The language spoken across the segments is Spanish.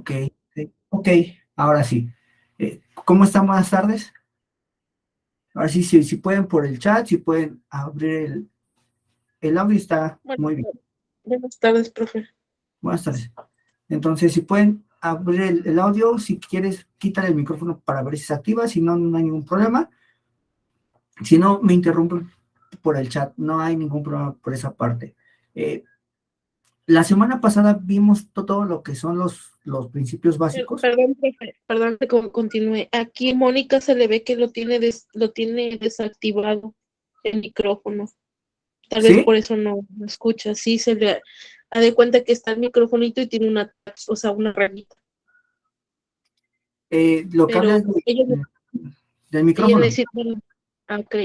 Ok, sí, ok, ahora sí. ¿Cómo están? Buenas tardes. Ahora sí, si pueden por el chat, si pueden abrir el audio, está Bueno, muy bien. buenas tardes, profe. Buenas tardes. Entonces, si pueden abrir el audio, si quieres, quítale el micrófono para ver si se activa, si no, no hay ningún problema. Si no, me interrumpen por el chat, no hay ningún problema por esa parte. Eh, la semana pasada vimos todo lo que son los principios básicos. Perdón, profe, perdón que continúe. Aquí Mónica se le ve que lo tiene desactivado el micrófono. Tal vez ¿Sí? por eso no escucha. Sí, se le ha de cuenta que está el microfonito y tiene o sea, una rayita. Lo que habla Pero es del ella micrófono. necesita. Ah, ok.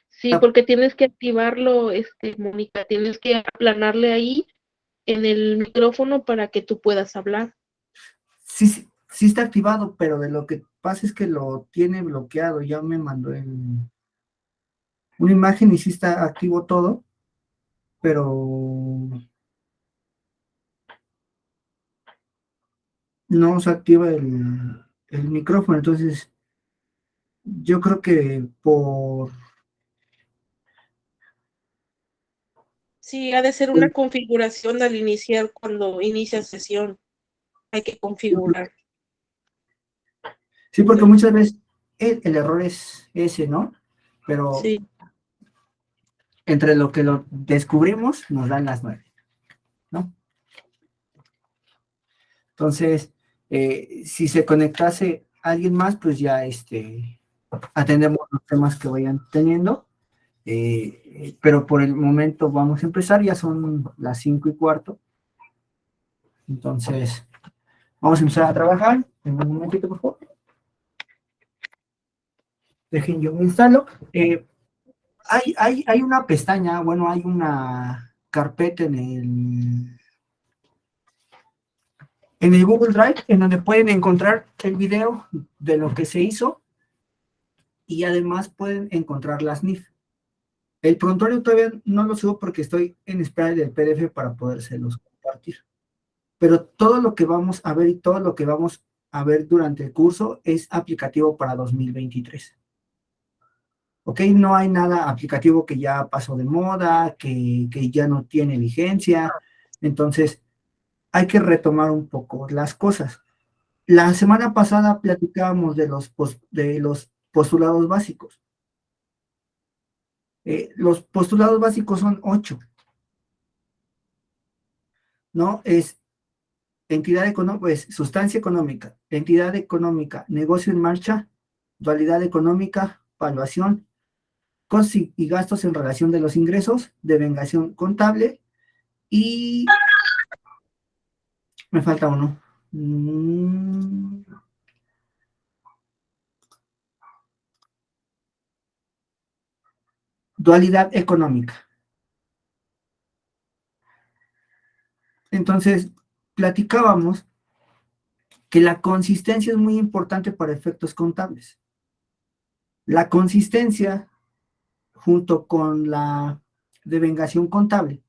Sí, porque tienes que activarlo, Mónica, tienes que aplanarle ahí en el micrófono para que tú puedas hablar. Sí, sí, sí está activado, pero de lo que pasa es que lo tiene bloqueado. Ya me mandó una imagen y sí está activo todo, pero no se activa el micrófono. Entonces, yo creo que Sí, ha de ser una configuración al iniciar, cuando inicia sesión. Hay que configurar. sí, porque muchas veces el error es ese, ¿no? Pero Sí, entre lo que lo descubrimos, nos dan las 9, ¿no? Entonces, si se conectase alguien más, pues ya atendemos los temas que vayan teniendo. Pero por el momento vamos a empezar, ya son las 5:15. Entonces, vamos a empezar a trabajar. En un momentito, por favor. Dejen, yo me instalo. Hay una pestaña, bueno, hay una carpeta en el Google Drive en donde pueden encontrar el video de lo que se hizo y además pueden encontrar las NIF. El prontuario todavía no lo subo porque estoy en espera del PDF para podérselos compartir. Pero todo lo que vamos a ver y todo lo que vamos a ver durante el curso es aplicativo para 2023. ¿Ok? No hay nada aplicativo que ya pasó de moda, que ya no tiene vigencia. Entonces, hay que retomar un poco las cosas. La semana pasada platicábamos de los postulados básicos. Los postulados básicos son 8, ¿no? Es entidad económica, pues sustancia económica, entidad económica, negocio en marcha, dualidad económica, valuación, costos y gastos en relación de los ingresos, devengación contable y me falta uno. Dualidad económica. Entonces, platicábamos que la consistencia es muy importante para efectos contables. La consistencia, junto con la devengación contable,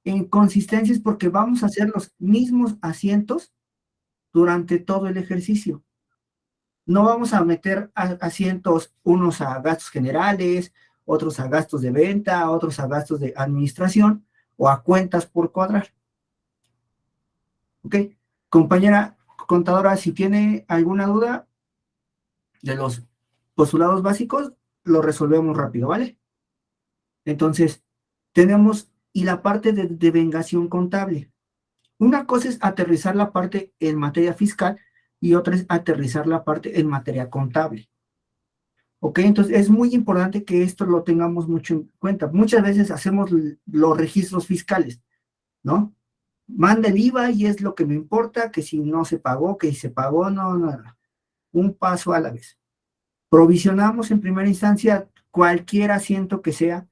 en consistencia es porque vamos a hacer los mismos asientos durante todo el ejercicio. No vamos a meter asientos unos a gastos generales, otros a gastos de venta, otros a gastos de administración o a cuentas por cuadrar. ¿Ok? Compañera contadora, si tiene alguna duda de los postulados básicos, lo resolvemos rápido, ¿vale? Entonces, tenemos y la parte de devengación contable. Una cosa es aterrizar la parte en materia fiscal y otra es aterrizar la parte en materia contable. ¿Ok? Entonces es muy importante que esto lo tengamos mucho en cuenta. Muchas veces hacemos los registros fiscales, ¿no? Manda el IVA y es lo que me importa, que si no se pagó, que si se pagó, no, no, no. Un paso a la vez. Provisionamos en primera instancia cualquier asiento que sea,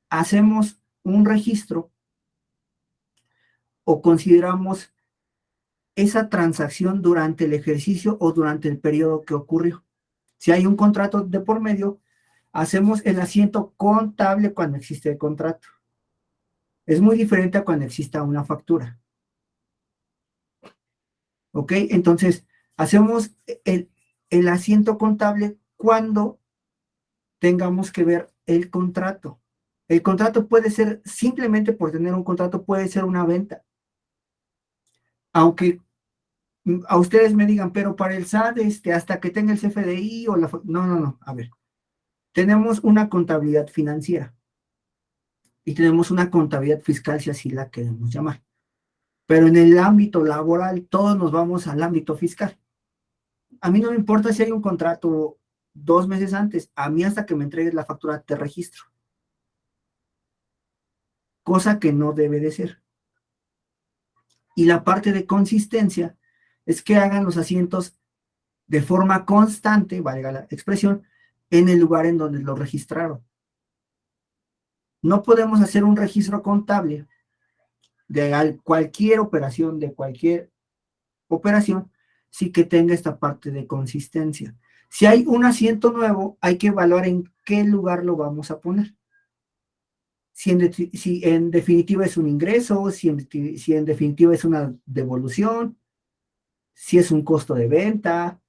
hacemos un registro o consideramos esa transacción durante el ejercicio o durante el periodo que ocurrió. Si hay un contrato de por medio, hacemos el asiento contable cuando existe el contrato. Es muy diferente a cuando exista una factura. ¿Ok? Entonces, hacemos el asiento contable cuando tengamos que ver el contrato. El contrato puede ser, simplemente por tener un contrato, puede ser una venta. Aunque a ustedes me digan, pero para el SAT, hasta que tenga el CFDI o la... No, no, no, a ver. Tenemos una contabilidad financiera y tenemos una contabilidad fiscal, si así la queremos llamar. Pero en el ámbito laboral, todos nos vamos al ámbito fiscal. A mí no me importa si hay un contrato 2 meses antes, a mí hasta que me entregues la factura te registro. Cosa que no debe de ser. Y la parte de consistencia es que hagan los asientos de forma constante, valga la expresión, en el lugar en donde lo registraron. No podemos hacer un registro contable de cualquier operación, sí que tenga esta parte de consistencia. Si hay un asiento nuevo, hay que evaluar en qué lugar lo vamos a poner. Si en definitiva es un ingreso, si en definitiva es una devolución, si es un costo de venta.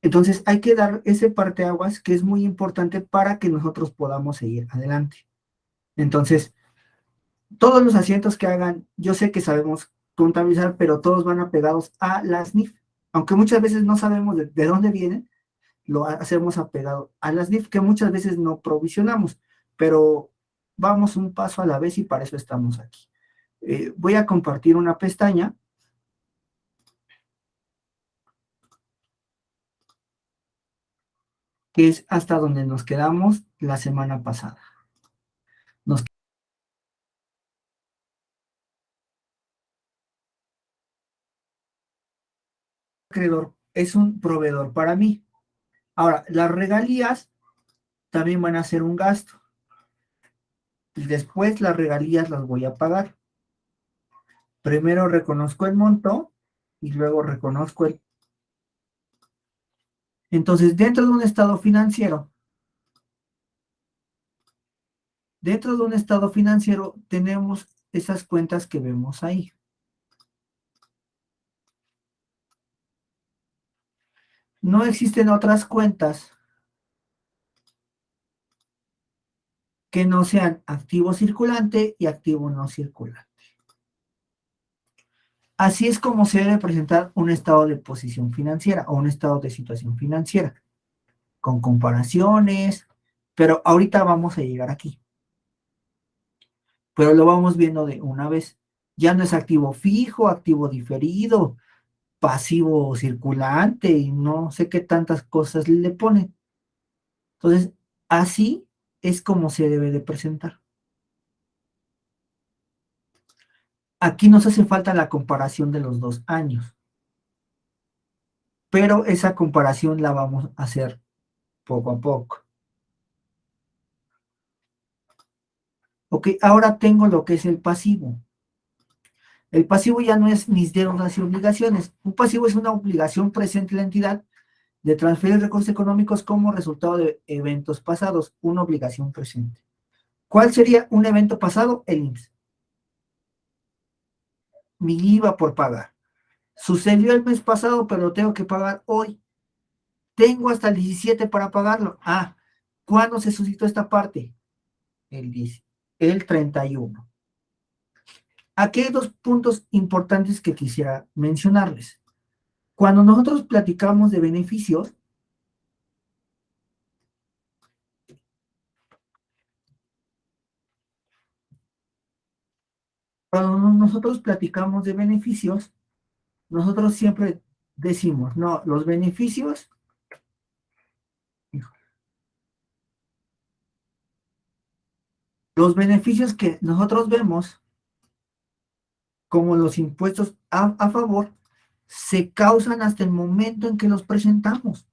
Entonces hay que dar ese parteaguas que es muy importante para que nosotros podamos seguir adelante. Entonces, todos los asientos que hagan, yo sé que sabemos contabilizar, pero todos van apegados a las NIF. Aunque muchas veces no sabemos de dónde vienen, lo hacemos apegado a las NIF, que muchas veces no provisionamos, pero vamos un paso a la vez y para eso estamos aquí. Voy a compartir una pestaña que es hasta donde nos quedamos la semana pasada. Acreedor es un proveedor para mí. Ahora, las regalías también van a ser un gasto. Y después las regalías las voy a pagar. Primero reconozco el monto y luego reconozco el... Entonces, dentro de un estado financiero tenemos esas cuentas que vemos ahí. No existen otras cuentas que no sean activo circulante y activo no circulante. Así es como se debe presentar un estado de posición financiera o un estado de situación financiera, con comparaciones, pero ahorita vamos a llegar aquí. Pero lo vamos viendo de una vez. Ya no es activo fijo, activo diferido, pasivo circulante y no sé qué tantas cosas le ponen. Entonces, así es como se debe de presentar. Aquí nos hace falta la comparación de los 2 años, pero esa comparación la vamos a hacer poco a poco. Ok, ahora tengo lo que es el pasivo. El pasivo ya no es mis deudas y obligaciones. Un pasivo es una obligación presente en la entidad de transferir recursos económicos como resultado de eventos pasados, una obligación presente. ¿Cuál sería un evento pasado? El IMSS. Mi IVA por pagar. Sucedió el mes pasado, pero lo tengo que pagar hoy. Tengo hasta el 17 para pagarlo. Ah, ¿cuándo se suscitó esta parte? El 10, el 31. Aquí hay 2 puntos importantes que quisiera mencionarles. Cuando nosotros platicamos de beneficios, nosotros siempre decimos, no, los beneficios que nosotros vemos como los impuestos a favor se causan hasta el momento en que los presentamos.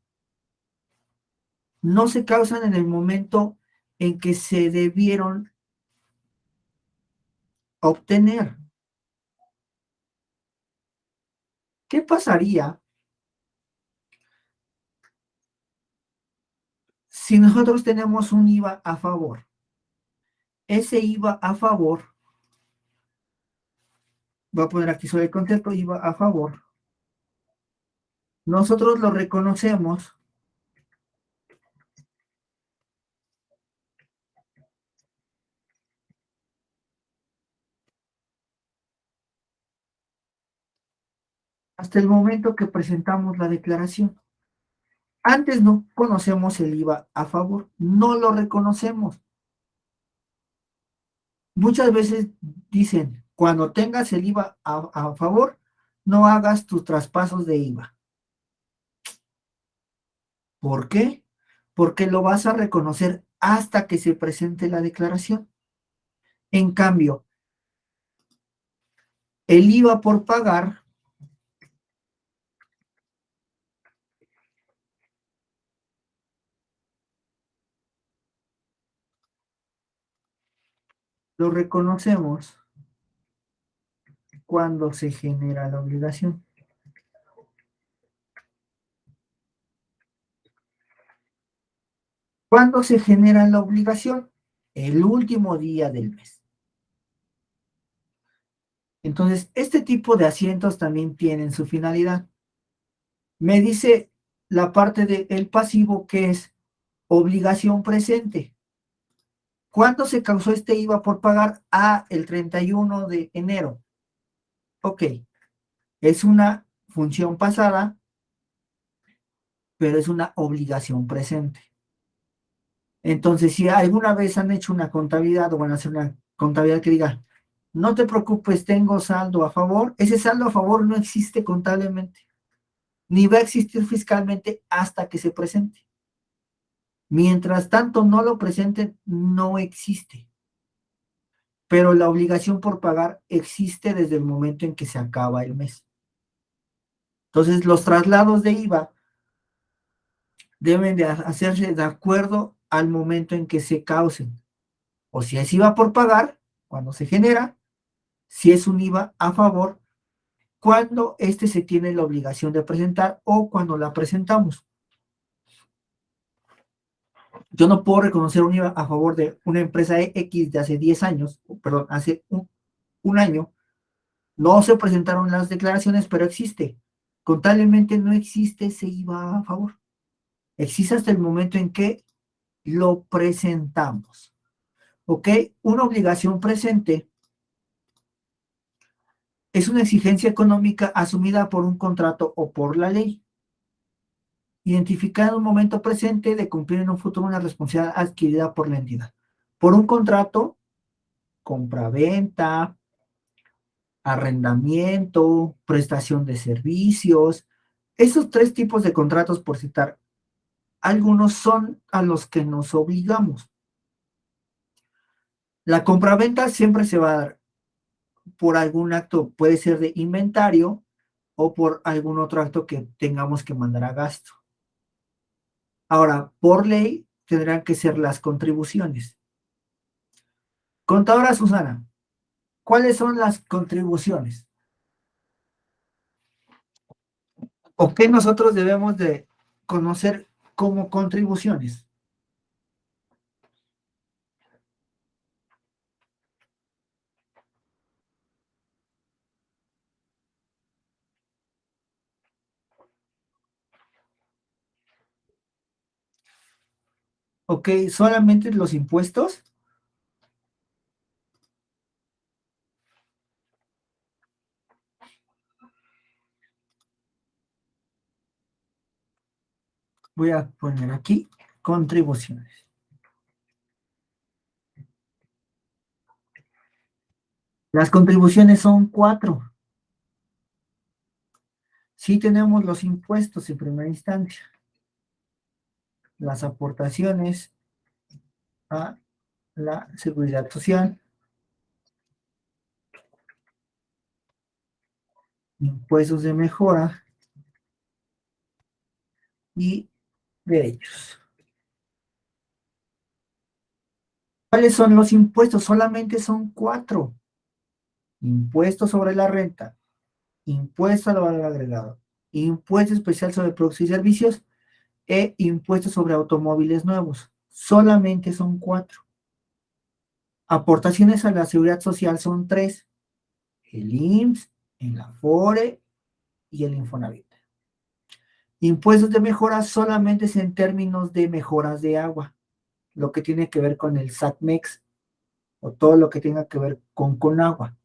No se causan en el momento en que se debieron obtener. ¿Qué pasaría si nosotros tenemos un IVA a favor? Ese IVA a favor, voy a poner aquí sobre el concepto IVA a favor, nosotros lo reconocemos hasta el momento que presentamos la declaración. Antes no conocemos el IVA a favor, no lo reconocemos. Muchas veces dicen, cuando tengas el IVA a favor, no hagas tus traspasos de IVA. ¿Por qué? Porque lo vas a reconocer hasta que se presente la declaración. En cambio, el IVA por pagar lo reconocemos cuando se genera la obligación. ¿Cuándo se genera la obligación? El último día del mes. Entonces, este tipo de asientos también tienen su finalidad. Me dice la parte del pasivo que es obligación presente. ¿Cuándo se causó este IVA por pagar? El 31 de enero. Ok, es una función pasada, pero es una obligación presente. Entonces, si alguna vez han hecho una contabilidad o van a hacer una contabilidad que diga, no te preocupes, tengo saldo a favor, ese saldo a favor no existe contablemente, ni va a existir fiscalmente hasta que se presente. Mientras tanto no lo presenten, no existe. Pero la obligación por pagar existe desde el momento en que se acaba el mes. Entonces, los traslados de IVA deben de hacerse de acuerdo al momento en que se causen. O si es IVA por pagar, cuando se genera, si es un IVA a favor, cuando este se tiene la obligación de presentar o cuando la presentamos. Yo no puedo reconocer un IVA a favor de una empresa X de hace 10 años, perdón, hace un año. No se presentaron las declaraciones, pero existe. Contablemente no existe ese IVA a favor. Existe hasta el momento en que lo presentamos. ¿Ok? Una obligación presente es una exigencia económica asumida por un contrato o por la ley, identificada en un momento presente de cumplir en un futuro una responsabilidad adquirida por la entidad. Por un contrato, compra-venta, arrendamiento, prestación de servicios. Esos tres tipos de contratos, por citar algunos, son a los que nos obligamos. La compra-venta siempre se va a dar por algún acto, puede ser de inventario o por algún otro acto que tengamos que mandar a gasto. Ahora, por ley, tendrán que ser las contribuciones. Contadora Susana, ¿cuáles son las contribuciones? ¿O qué nosotros debemos de conocer como contribuciones? ¿Ok? ¿Solamente los impuestos? Voy a poner aquí contribuciones. Las contribuciones son 4. Sí tenemos los impuestos en primera instancia, las aportaciones a la seguridad social, impuestos de mejora y derechos. ¿Cuáles son los impuestos? Solamente son 4. Impuesto sobre la renta, impuesto al valor agregado, impuesto especial sobre productos y servicios e impuesto sobre automóviles nuevos. Solamente son 4. Aportaciones a la seguridad social son 3. El IMSS, el Afore y el Infonavit. Impuestos de mejora solamente es en términos de mejoras de agua, lo que tiene que ver con el SACMEX o todo lo que tenga que ver con agua.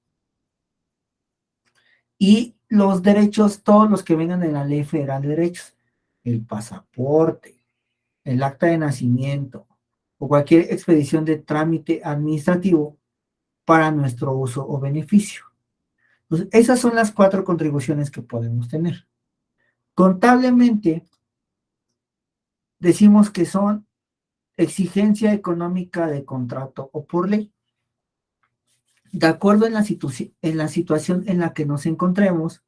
Y los derechos, todos los que vengan en la Ley Federal de Derechos, el pasaporte, el acta de nacimiento o cualquier expedición de trámite administrativo para nuestro uso o beneficio. Entonces, esas son las 4 contribuciones que podemos tener. Contablemente, decimos que son exigencia económica de contrato o por ley. De acuerdo en la situación en la que nos encontremos,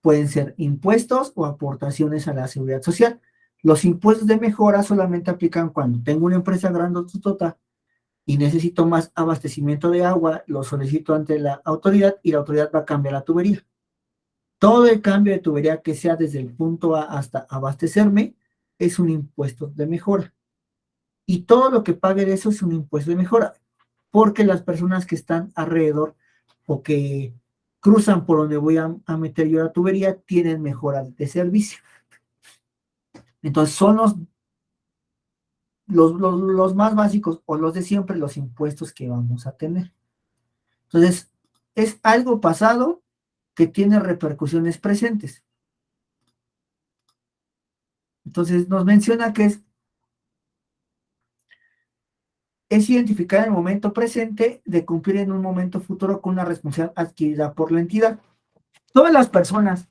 pueden ser impuestos o aportaciones a la seguridad social. Los impuestos de mejora solamente aplican cuando tengo una empresa grandotota y necesito más abastecimiento de agua, lo solicito ante la autoridad y la autoridad va a cambiar la tubería. Todo el cambio de tubería que sea desde el punto A hasta abastecerme es un impuesto de mejora. Y todo lo que pague de eso es un impuesto de mejora, porque las personas que están alrededor o que cruzan por donde voy a meter yo la tubería tienen mejora de servicio. Entonces son los más básicos o los de siempre, los impuestos que vamos a tener. Entonces, es algo pasado que tiene repercusiones presentes. Entonces, nos menciona que es identificar el momento presente de cumplir en un momento futuro con una responsabilidad adquirida por la entidad. Todas las personas,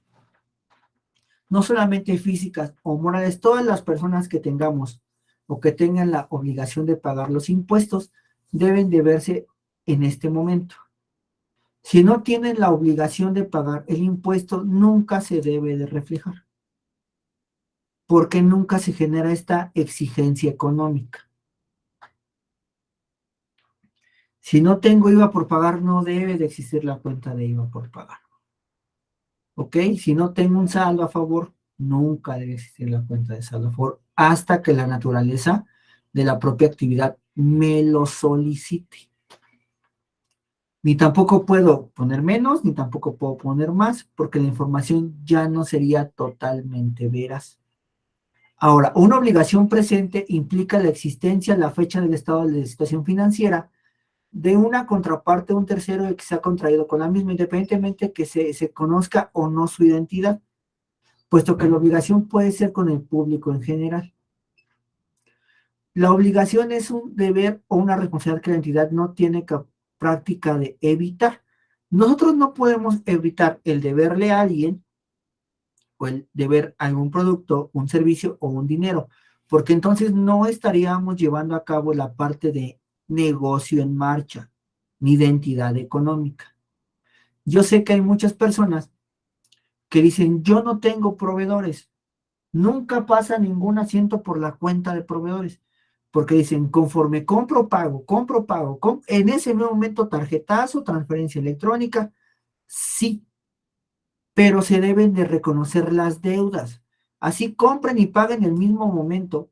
no solamente físicas o morales, todas las personas que tengamos o que tengan la obligación de pagar los impuestos deben de verse en este momento. Si no tienen la obligación de pagar el impuesto, nunca se debe de reflejar, porque nunca se genera esta exigencia económica. Si no tengo IVA por pagar, no debe de existir la cuenta de IVA por pagar. ¿Ok? Si no tengo un saldo a favor, nunca debe existir la cuenta de saldo a favor hasta que la naturaleza de la propia actividad me lo solicite. Ni tampoco puedo poner menos, ni tampoco puedo poner más, porque la información ya no sería totalmente veraz. Ahora, una obligación presente implica la existencia, la fecha del estado de la situación financiera de una contraparte, un tercero que se ha contraído con la misma, independientemente que se conozca o no su identidad, puesto que la obligación puede ser con el público en general. La obligación es un deber o una responsabilidad que la entidad no tiene práctica de evitar. Nosotros no podemos evitar el deberle a alguien o el deber algún producto, un servicio o un dinero, porque entonces no estaríamos llevando a cabo la parte de negocio en marcha, ni de entidad económica. Yo sé que hay muchas personas que dicen, yo no tengo proveedores, nunca pasa ningún asiento por la cuenta de proveedores, porque dicen, conforme compro, pago, en ese mismo momento tarjetazo, transferencia electrónica, sí, pero se deben de reconocer las deudas. Así compren y paguen en el mismo momento,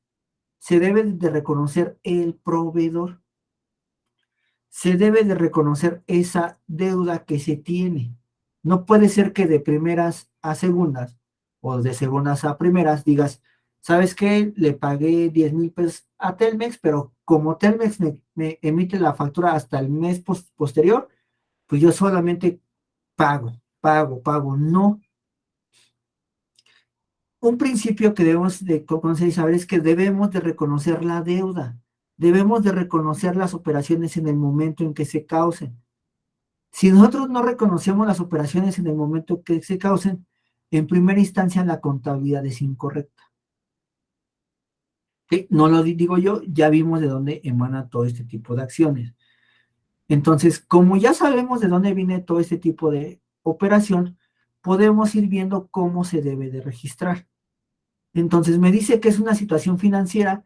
se debe de reconocer el proveedor, se debe de reconocer esa deuda que se tiene. No puede ser que de primeras a segundas o de segundas a primeras digas, ¿sabes qué? Le pagué 10,000 pesos a Telmex, pero como Telmex me emite la factura hasta el mes posterior, pues yo solamente pago. No. Un principio que debemos de conocer y saber es que debemos de reconocer la deuda. Debemos de reconocer las operaciones en el momento en que se causen. Si nosotros no reconocemos las operaciones en el momento que se causen, en primera instancia la contabilidad es incorrecta. ¿Sí? No lo digo yo, ya vimos de dónde emana todo este tipo de acciones. Entonces, como ya sabemos de dónde viene todo este tipo de operación, podemos ir viendo cómo se debe de registrar. Entonces, me dice que es una situación financiera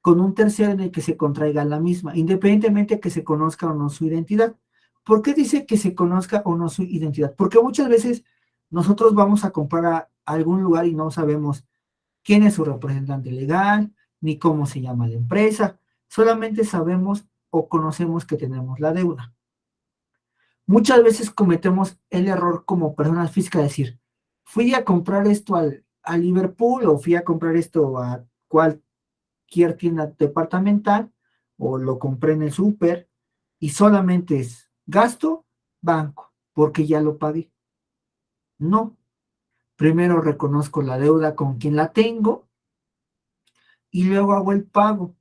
con un tercero en el que se contraiga la misma, independientemente que se conozca o no su identidad. ¿Por qué dice que se conozca o no su identidad? Porque muchas veces nosotros vamos a comprar a algún lugar y no sabemos quién es su representante legal, ni cómo se llama la empresa, solamente sabemos o conocemos que tenemos la deuda. Muchas veces cometemos el error como personas físicas de decir, fui a comprar esto a Liverpool o fui a comprar esto a cualquier tienda departamental o lo compré en el súper y solamente es gasto, banco, porque ya lo pagué. No, primero reconozco la deuda con quien la tengo y luego hago el pago.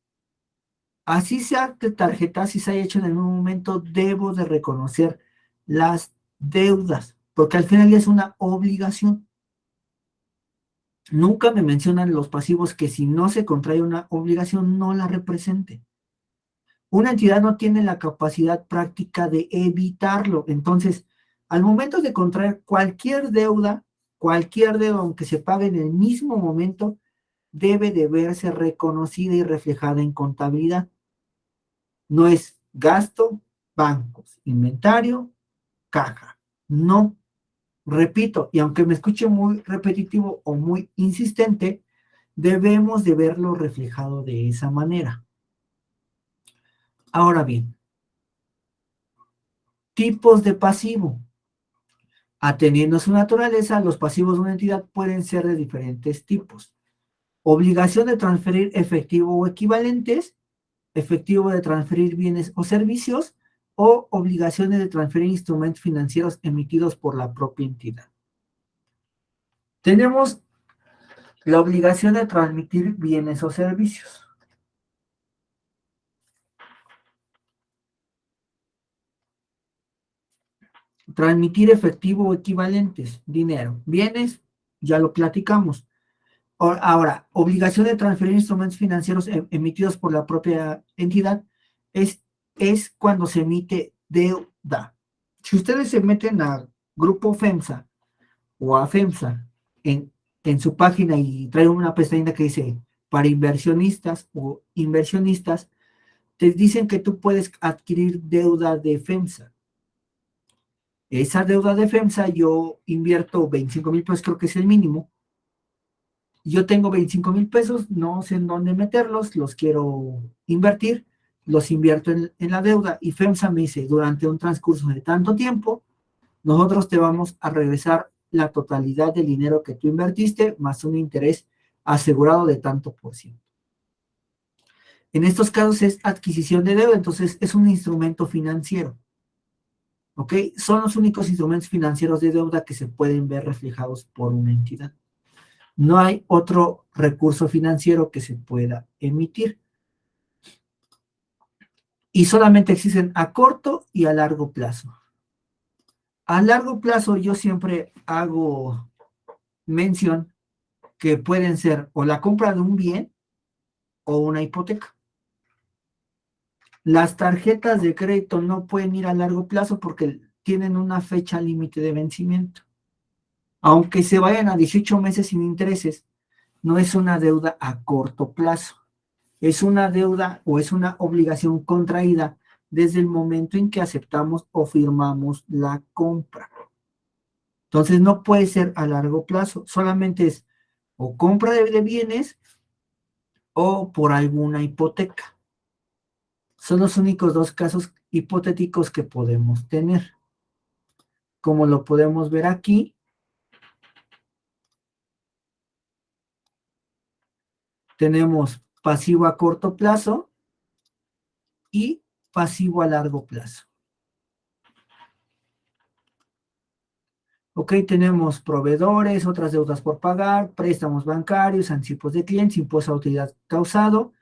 Así sea de tarjeta, si se haya hecho en algún momento, debo de reconocer las deudas, porque al final es una obligación. Nunca me mencionan los pasivos que si no se contrae una obligación no la represente. Una entidad no tiene la capacidad práctica de evitarlo. Entonces, al momento de contraer cualquier deuda, aunque se pague en el mismo momento, debe de verse reconocida y reflejada en contabilidad. No es gasto, bancos, inventario, caja. No, repito, y aunque me escuche muy repetitivo o muy insistente, debemos de verlo reflejado de esa manera. Ahora bien, tipos de pasivo. Atendiendo a su naturaleza, los pasivos de una entidad pueden ser de diferentes tipos. Obligación de transferir efectivo o equivalentes, efectivo de transferir bienes o servicios, o obligaciones de transferir instrumentos financieros emitidos por la propia entidad. Tenemos la obligación de transmitir bienes o servicios. Transmitir efectivo o equivalentes, dinero, bienes, ya lo platicamos. Ahora, obligación de transferir instrumentos financieros emitidos por la propia entidad es cuando se emite deuda. Si ustedes se meten a Grupo FEMSA o a FEMSA en su página y traen una pestaña que dice para inversionistas o inversionistas, te dicen que tú puedes adquirir deuda de FEMSA. Esa deuda de FEMSA yo invierto 25,000 pesos, creo que es el mínimo. Yo tengo 25,000 pesos, no sé en dónde meterlos, los quiero invertir, los invierto en la deuda y FEMSA me dice, durante un transcurso de tanto tiempo, nosotros te vamos a regresar la totalidad del dinero que tú invertiste más un interés asegurado de tanto por ciento. En estos casos es adquisición de deuda, entonces es un instrumento financiero. ¿Ok? Son los únicos instrumentos financieros de deuda que se pueden ver reflejados por una entidad. No hay otro recurso financiero que se pueda emitir. Y solamente existen a corto y a largo plazo. A largo plazo yo siempre hago mención que pueden ser o la compra de un bien o una hipoteca. Las tarjetas de crédito no pueden ir a largo plazo porque tienen una fecha límite de vencimiento. Aunque se vayan a 18 meses sin intereses, no es una deuda a corto plazo. Es una deuda o es una obligación contraída desde el momento en que aceptamos o firmamos la compra. Entonces no puede ser a largo plazo, solamente es o compra de bienes o por alguna hipoteca. Son los únicos dos casos hipotéticos que podemos tener. Como lo podemos ver aquí, tenemos pasivo a corto plazo y pasivo a largo plazo. Ok, tenemos proveedores, otras deudas por pagar, préstamos bancarios, anticipos de clientes, impuesto a utilidad causado,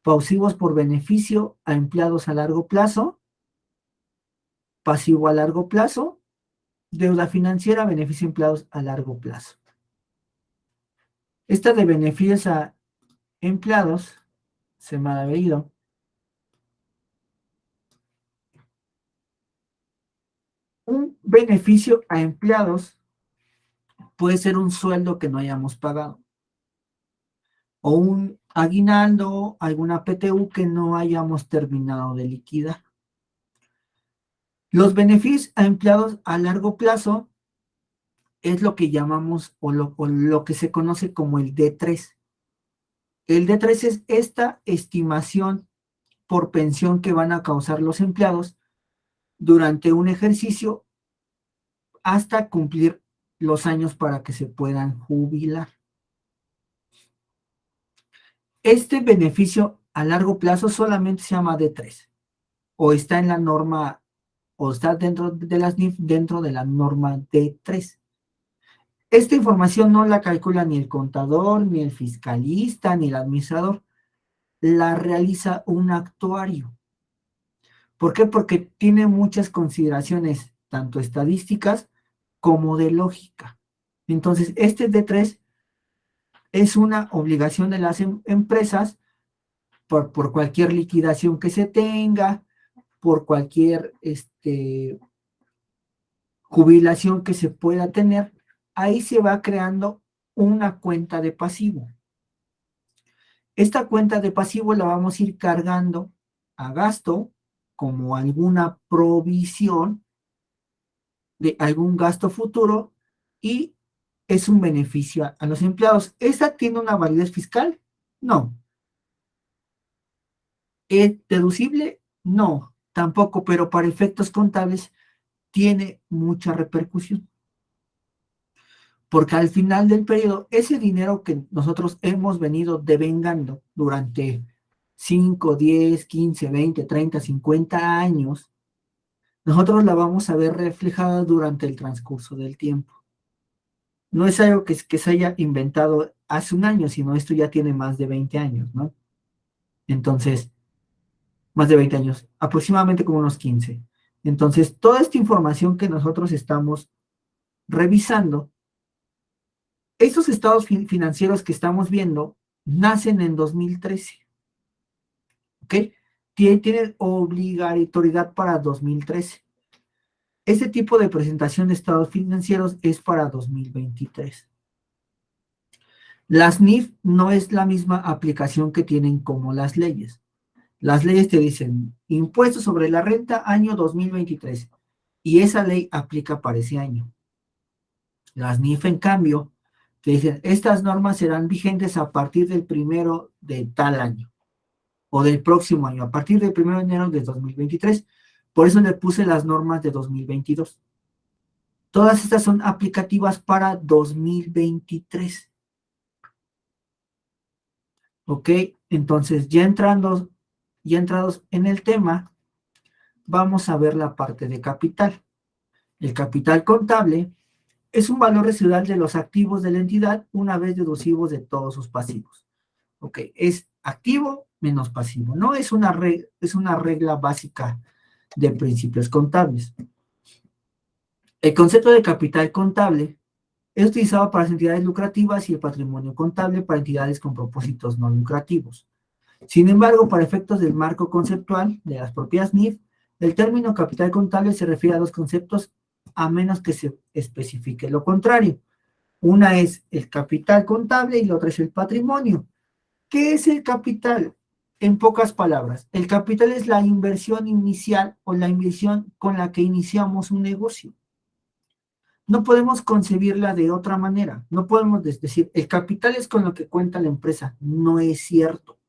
pasivos por beneficio a empleados a largo plazo, pasivo a largo plazo, deuda financiera, beneficio a empleados a largo plazo. Esta de beneficios a empleados se me ha ido. Un beneficio a empleados puede ser un sueldo que no hayamos pagado o un aguinaldo, alguna PTU que no hayamos terminado de liquidar. Los beneficios a empleados a largo plazo es lo que llamamos o lo que se conoce como el D3. El D3 es esta estimación por pensión que van a causar los empleados durante un ejercicio hasta cumplir los años para que se puedan jubilar. Este beneficio a largo plazo solamente se llama D3 o está en la norma o está dentro de las NIF dentro de la norma D3. Esta información no la calcula ni el contador, ni el fiscalista, ni el administrador. La realiza un actuario. ¿Por qué? Porque tiene muchas consideraciones, tanto estadísticas como de lógica. Entonces, este D3 es una obligación de las empresas por cualquier liquidación que se tenga, por cualquier jubilación que se pueda tener, ahí se va creando una cuenta de pasivo. Esta cuenta de pasivo la vamos a ir cargando a gasto como alguna provisión de algún gasto futuro y es un beneficio a los empleados. ¿Esta tiene una validez fiscal? No. ¿Es deducible? No, tampoco, pero para efectos contables tiene mucha repercusión. Porque al final del periodo, ese dinero que nosotros hemos venido devengando durante 5, 10, 15, 20, 30, 50 años, nosotros la vamos a ver reflejada durante el transcurso del tiempo. No es algo que se haya inventado hace un año, sino esto ya tiene más de 20 años, ¿no? Entonces, más de 20 años, aproximadamente como unos 15. Entonces, toda esta información que nosotros estamos revisando, estos estados financieros que estamos viendo, nacen en 2013, ¿ok? Tienen obligatoriedad para 2013. Este tipo de presentación de estados financieros es para 2023. Las NIF no es la misma aplicación que tienen como las leyes. Las leyes te dicen impuestos sobre la renta año 2023 y esa ley aplica para ese año. Las NIF, en cambio, te dicen estas normas serán vigentes a partir del 1 de tal año o del próximo año, a partir del 1 de enero de 2023. Por eso le puse las normas de 2022. Todas estas son aplicativas para 2023. ¿Ok? Entonces, ya entrados en el tema, vamos a ver la parte de capital. El capital contable es un valor residual de los activos de la entidad una vez deducidos de todos sus pasivos. ¿Ok? Es activo menos pasivo. No es es una regla básica de principios contables. El concepto de capital contable es utilizado para las entidades lucrativas y el patrimonio contable para entidades con propósitos no lucrativos. Sin embargo, para efectos del marco conceptual de las propias NIF, el término capital contable se refiere a dos conceptos a menos que se especifique lo contrario. Una es el capital contable y la otra es el patrimonio. ¿Qué es el capital? En pocas palabras, el capital es la inversión inicial o la inversión con la que iniciamos un negocio. No podemos concebirla de otra manera. No podemos decir, el capital es con lo que cuenta la empresa. No es cierto.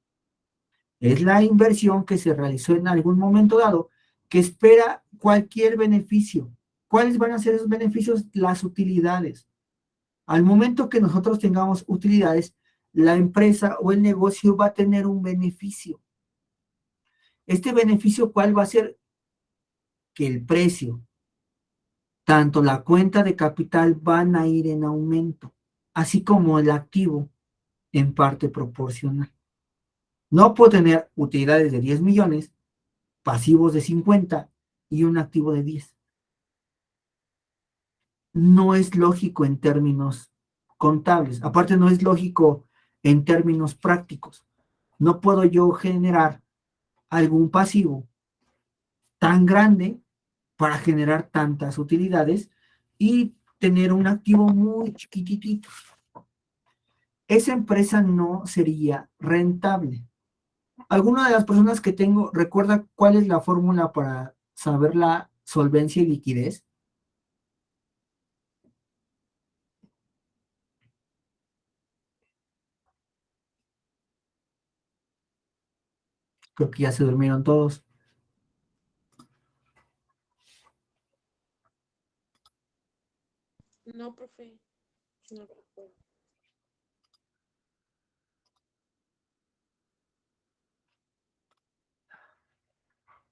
Es la inversión que se realizó en algún momento dado que espera cualquier beneficio. ¿Cuáles van a ser esos beneficios? Las utilidades. Al momento que nosotros tengamos utilidades, la empresa o el negocio va a tener un beneficio. Este beneficio, ¿cuál va a ser? Que el precio, tanto la cuenta de capital van a ir en aumento, así como el activo en parte proporcional. No puedo tener utilidades de 10 millones, pasivos de 50 y un activo de 10. No es lógico en términos contables. Aparte, no es lógico en términos prácticos. No puedo yo generar algún pasivo tan grande para generar tantas utilidades y tener un activo muy chiquitito. Esa empresa no sería rentable. ¿Alguna de las personas que tengo recuerda cuál es la fórmula para saber la solvencia y liquidez? Creo que ya se durmieron todos. No, profe, no recuerdo.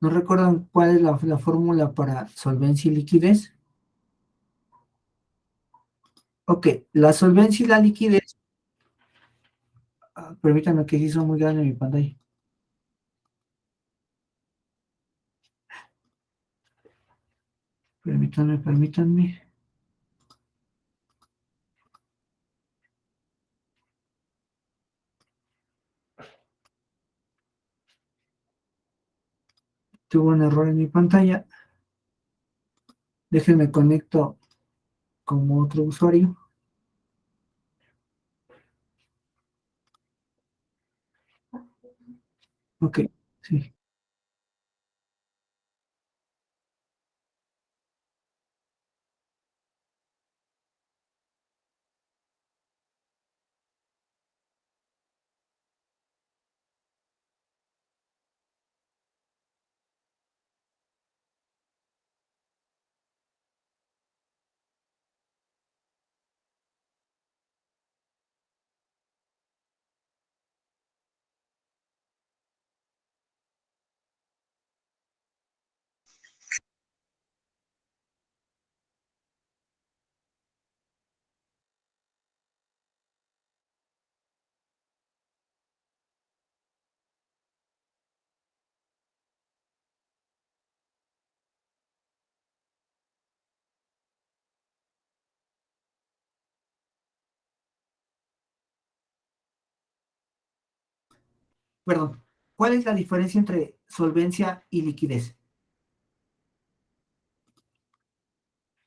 ¿No recuerdan cuál es la fórmula para solvencia y liquidez? Ok, la solvencia y la liquidez. Permítanme que se hizo muy grande mi pantalla. Permítanme. Tuve un error en mi pantalla. Déjenme conecto como otro usuario. Ok, sí. Perdón. ¿Cuál es la diferencia entre solvencia y liquidez?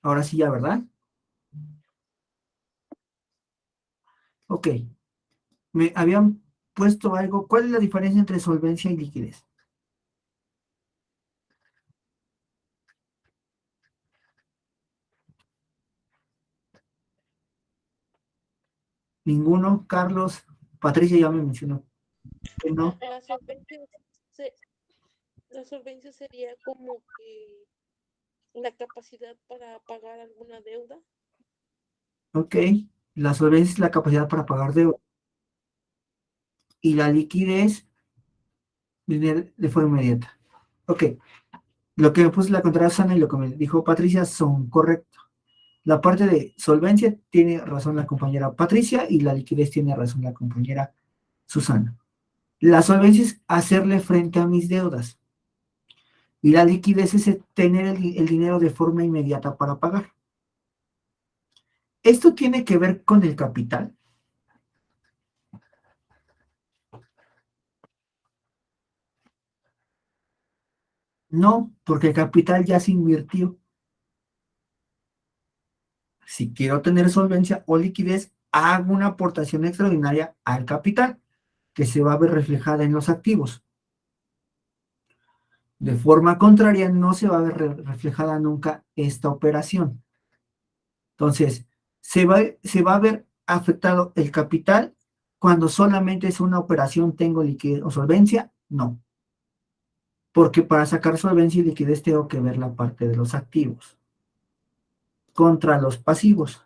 Ahora sí ya, ¿verdad? Ok. Me habían puesto algo. ¿Cuál es la diferencia entre solvencia y liquidez? Ninguno. Carlos, Patricia ya me mencionó que no. La solvencia, se- la solvencia sería como que la capacidad para pagar alguna deuda. Ok. La solvencia es la capacidad para pagar deuda. Y la liquidez dinero de forma inmediata. Ok. Lo que me puso la contraria Sana y lo que me dijo Patricia son correctos. La parte de solvencia tiene razón la compañera Patricia y la liquidez tiene razón la compañera Susana. La solvencia es hacerle frente a mis deudas y la liquidez es tener el dinero de forma inmediata para pagar. ¿Esto tiene que ver con el capital? No, porque el capital ya se invirtió. Si quiero tener solvencia o liquidez, hago una aportación extraordinaria al capital que se va a ver reflejada en los activos. De forma contraria, no se va a ver reflejada nunca esta operación. Entonces, se va a ver afectado el capital cuando solamente es una operación, tengo liquidez o solvencia, no. Porque para sacar solvencia y liquidez tengo que ver la parte de los activos contra los pasivos.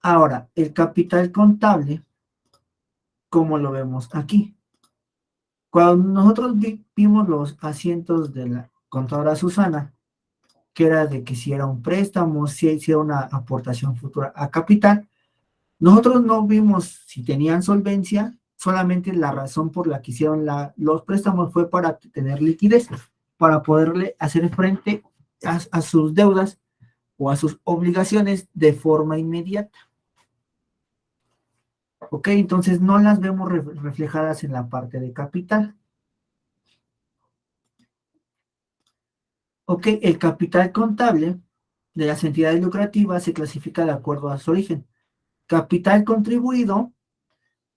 Ahora, el capital contable, ¿cómo lo vemos aquí? Cuando nosotros vimos los asientos de la contadora Susana, que era de que si era un préstamo, si era una aportación futura a capital, nosotros no vimos si tenían solvencia, solamente la razón por la que hicieron los préstamos fue para tener liquidez, para poderle hacer frente a sus deudas o a sus obligaciones de forma inmediata. ¿Ok? Entonces no las vemos reflejadas en la parte de capital. ¿Ok? El capital contable de las entidades lucrativas se clasifica de acuerdo a su origen. Capital contribuido,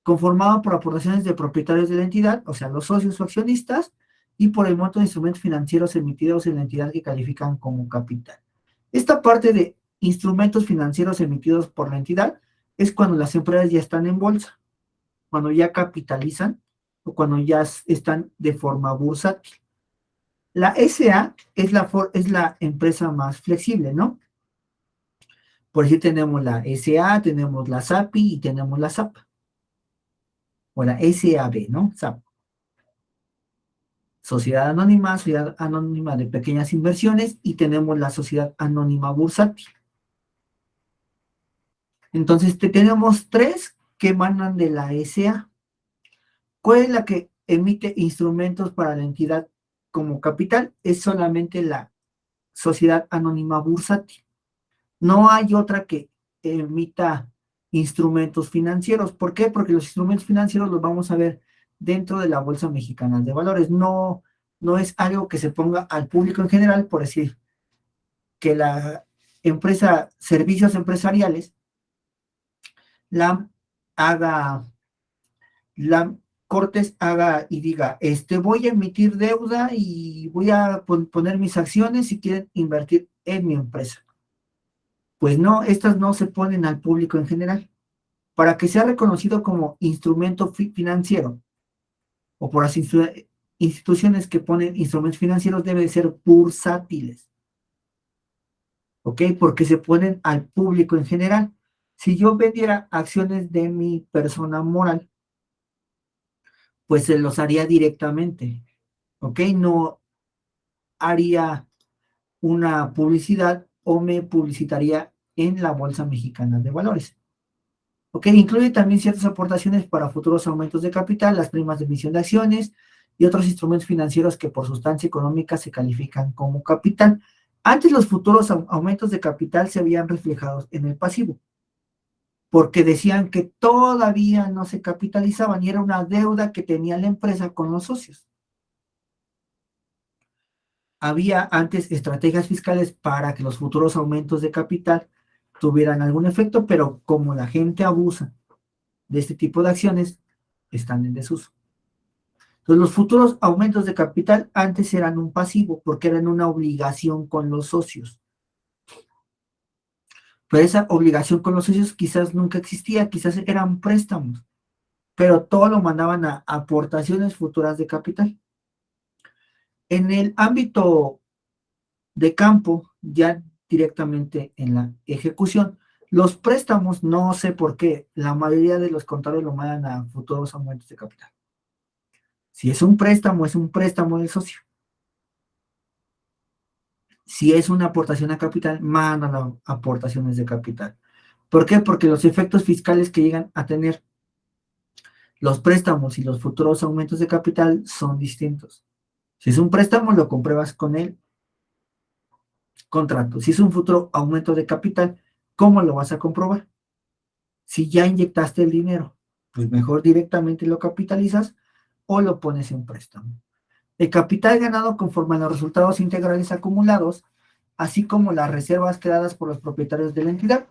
conformado por aportaciones de propietarios de la entidad, o sea, los socios o accionistas, y por el monto de instrumentos financieros emitidos en la entidad que califican como capital. Esta parte de instrumentos financieros emitidos por la entidad es cuando las empresas ya están en bolsa, cuando ya capitalizan o cuando ya están de forma bursátil. La SA es la empresa más flexible, ¿no? Por aquí tenemos la SA, tenemos la SAPI y tenemos la SAP. O la SAB, ¿no? SAP. sociedad anónima de pequeñas inversiones, y tenemos la sociedad anónima bursátil. Entonces, tenemos tres que emanan de la SA. ¿Cuál es la que emite instrumentos para la entidad como capital? Es solamente la sociedad anónima bursátil. No hay otra que emita instrumentos financieros. ¿Por qué? Porque los instrumentos financieros los vamos a ver dentro de la Bolsa Mexicana de Valores. No, no es algo que se ponga al público en general, por decir que la empresa Servicios Empresariales la haga, la Cortes haga y diga, voy a emitir deuda y voy a poner mis acciones si quieren invertir en mi empresa. Pues no, estas no se ponen al público en general. Para que sea reconocido como instrumento financiero o por las instituciones que ponen instrumentos financieros, debe ser bursátiles. ¿Ok? Porque se ponen al público en general. Si yo vendiera acciones de mi persona moral, pues se los haría directamente. ¿Ok? No haría una publicidad o me publicitaría en la Bolsa Mexicana de Valores. ¿Ok? Incluye también ciertas aportaciones para futuros aumentos de capital, las primas de emisión de acciones y otros instrumentos financieros que por sustancia económica se califican como capital. Antes los futuros aumentos de capital se habían reflejado en el pasivo, porque decían que todavía no se capitalizaban y era una deuda que tenía la empresa con los socios. Había antes estrategias fiscales para que los futuros aumentos de capital tuvieran algún efecto, pero como la gente abusa de este tipo de acciones, están en desuso. Entonces, los futuros aumentos de capital antes eran un pasivo porque eran una obligación con los socios. Pero esa obligación con los socios quizás nunca existía, quizás eran préstamos, pero todo lo mandaban a aportaciones futuras de capital. En el ámbito de campo, ya directamente en la ejecución, los préstamos, no sé por qué, la mayoría de los contadores lo mandan a futuros aumentos de capital. Si es un préstamo del socio. Si es una aportación a capital, mandan a aportaciones de capital. ¿Por qué? Porque los efectos fiscales que llegan a tener los préstamos y los futuros aumentos de capital son distintos. Si es un préstamo, lo compruebas con el contrato. Si es un futuro aumento de capital, ¿cómo lo vas a comprobar? Si ya inyectaste el dinero, pues mejor directamente lo capitalizas o lo pones en préstamo. El capital ganado conforme a los resultados integrales acumulados, así como las reservas creadas por los propietarios de la entidad.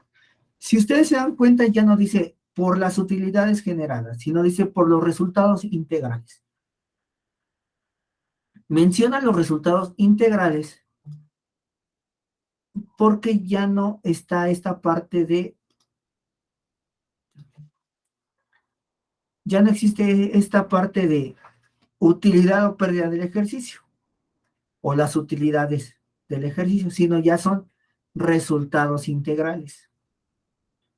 Si ustedes se dan cuenta, ya no dice por las utilidades generadas, sino dice por los resultados integrales. Menciona los resultados integrales porque ya no está esta parte de, ya no existe esta parte de utilidad o pérdida del ejercicio o las utilidades del ejercicio, sino ya son resultados integrales.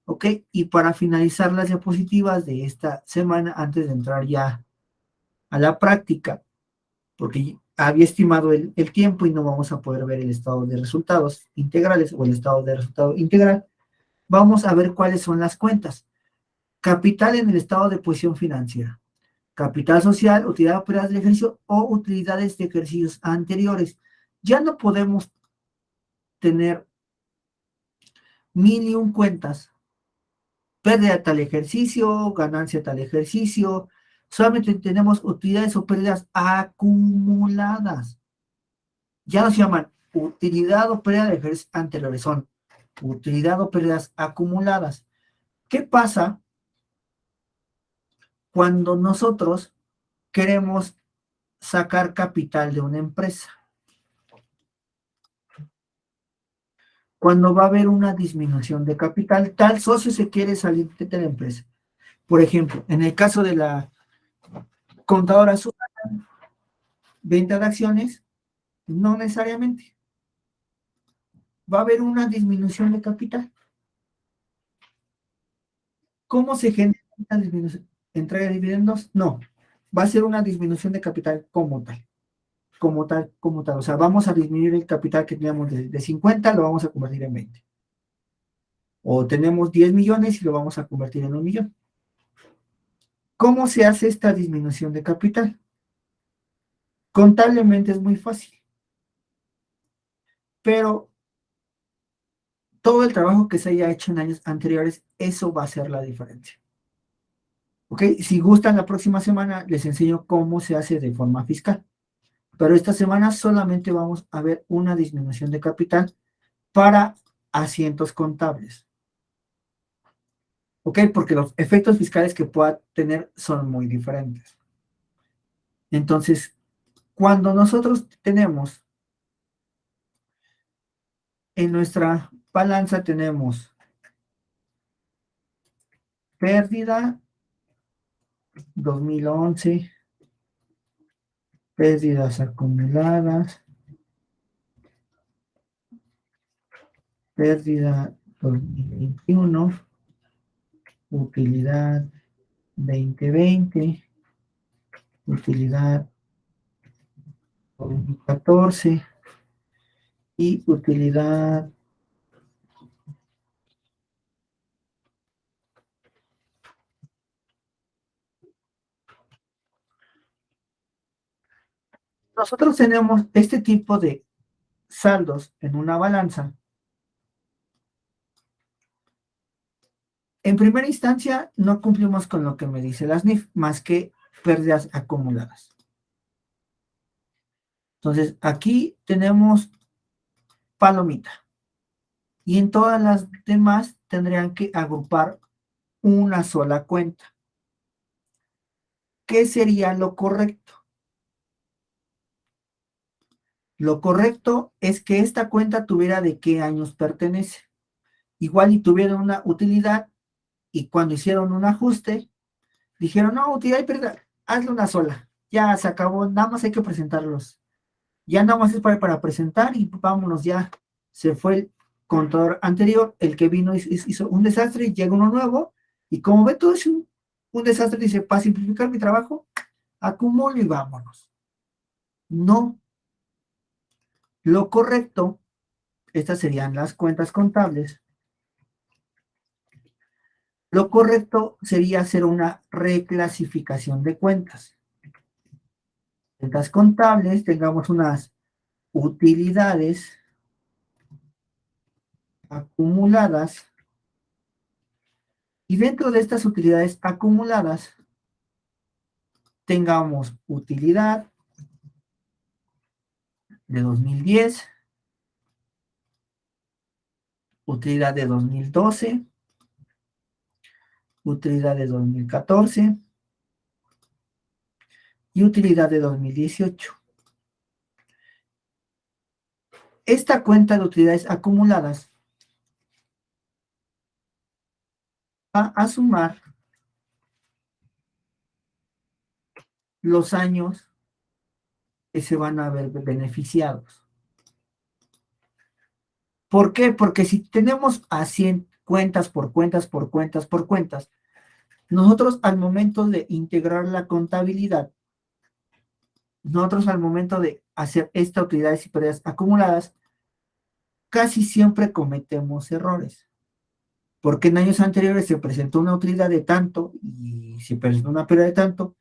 ¿Ok? Y para finalizar las diapositivas de esta semana, antes de entrar ya a la práctica, porque había estimado el tiempo y no vamos a poder ver el estado de resultados integrales o el estado de resultado integral, vamos a ver cuáles son las cuentas. Capital en el estado de posición financiera. Capital social, utilidad operadas del ejercicio o utilidades de ejercicios anteriores. Ya no podemos tener 1001 cuentas. Pérdida tal ejercicio, ganancia tal ejercicio. Solamente tenemos utilidades o pérdidas acumuladas. Ya no se llaman utilidad o pérdida de ejercicios anteriores, son utilidad o pérdidas acumuladas. ¿Qué pasa cuando nosotros queremos sacar capital de una empresa? Cuando va a haber una disminución de capital, tal socio se quiere salir de la empresa. Por ejemplo, en el caso de la contadora Susana, venta de acciones, no necesariamente. Va a haber una disminución de capital. ¿Cómo se genera esta disminución? ¿Entrega de dividendos? No. Va a ser una disminución de capital como tal. como tal, como tal. O sea, vamos a disminuir el capital que teníamos de 50, lo vamos a convertir en 20. O tenemos 10 millones y lo vamos a convertir en 1 millón. ¿Cómo se hace esta disminución de capital? Contablemente es muy fácil, pero todo el trabajo que se haya hecho en años anteriores, eso va a ser la diferencia. ¿Ok? Si gustan, la próxima semana les enseño cómo se hace de forma fiscal. Pero esta semana solamente vamos a ver una disminución de capital para asientos contables. ¿Ok? Porque los efectos fiscales que pueda tener son muy diferentes. Entonces, cuando nosotros tenemos en nuestra balanza, tenemos pérdida 2011, pérdidas acumuladas, pérdida 2021, utilidad 2020, utilidad 2014 y utilidad nosotros tenemos este tipo de saldos en una balanza. En primera instancia, no cumplimos con lo que me dice la SNIF, más que pérdidas acumuladas. Entonces, aquí tenemos palomita. Y en todas las demás tendrían que agrupar una sola cuenta. ¿Qué sería lo correcto? Lo correcto es que esta cuenta tuviera de qué años pertenece. Igual y tuviera una utilidad y cuando hicieron un ajuste, dijeron, no, utilidad y pérdida, hazle una sola. Ya se acabó, nada más hay que presentarlos. Ya nada más es para presentar y vámonos ya. Se fue el contador anterior, el que vino hizo un desastre y llega uno nuevo y como ve todo es un desastre, dice, para simplificar mi trabajo, acumulo y vámonos. No. Lo correcto, estas serían las cuentas contables. Lo correcto sería hacer una reclasificación de cuentas. Cuentas contables, tengamos unas utilidades acumuladas y dentro de estas utilidades acumuladas tengamos utilidad de 2010, utilidad de 2012, utilidad de 2014 y utilidad de 2018. Esta cuenta de utilidades acumuladas va a sumar los años que se van a ver beneficiados. ¿Por qué? Porque si tenemos a 100 cuentas por cuentas por cuentas por cuentas, nosotros al momento de integrar la contabilidad, nosotros al momento de hacer estas utilidades y pérdidas acumuladas, casi siempre cometemos errores. Porque en años anteriores se presentó una utilidad de tanto y se presentó una pérdida de tanto,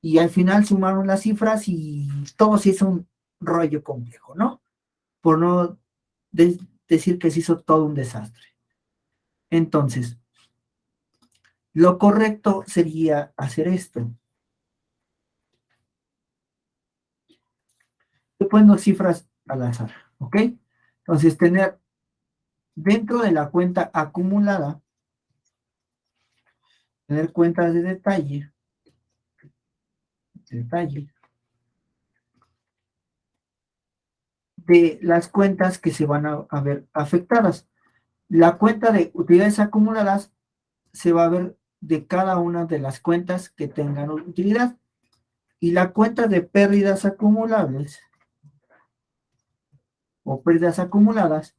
y al final sumaron las cifras y todo se hizo un rollo complejo, ¿no? Por no decir que se hizo todo un desastre. Entonces, lo correcto sería hacer esto. Estoy poniendo cifras al azar, ¿ok? Entonces, tener dentro de la cuenta acumulada, tener cuentas de detalle, de las cuentas que se van a ver afectadas. La cuenta de utilidades acumuladas se va a ver de cada una de las cuentas que tengan utilidad. Y la cuenta de pérdidas acumulables o pérdidas acumuladas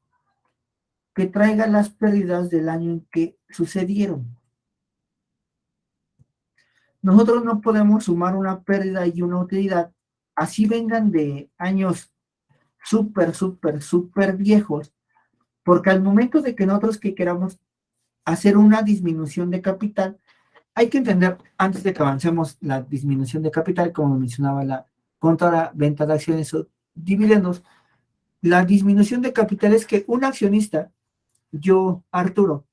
que traiga las pérdidas del año en que sucedieron. Nosotros no podemos sumar una pérdida y una utilidad así vengan de años súper viejos, porque al momento de que nosotros que queramos hacer una disminución de capital, hay que entender, antes de que avancemos la disminución de capital, como mencionaba la contadora, venta de acciones o dividendos, la disminución de capital es que un accionista, yo, Arturo,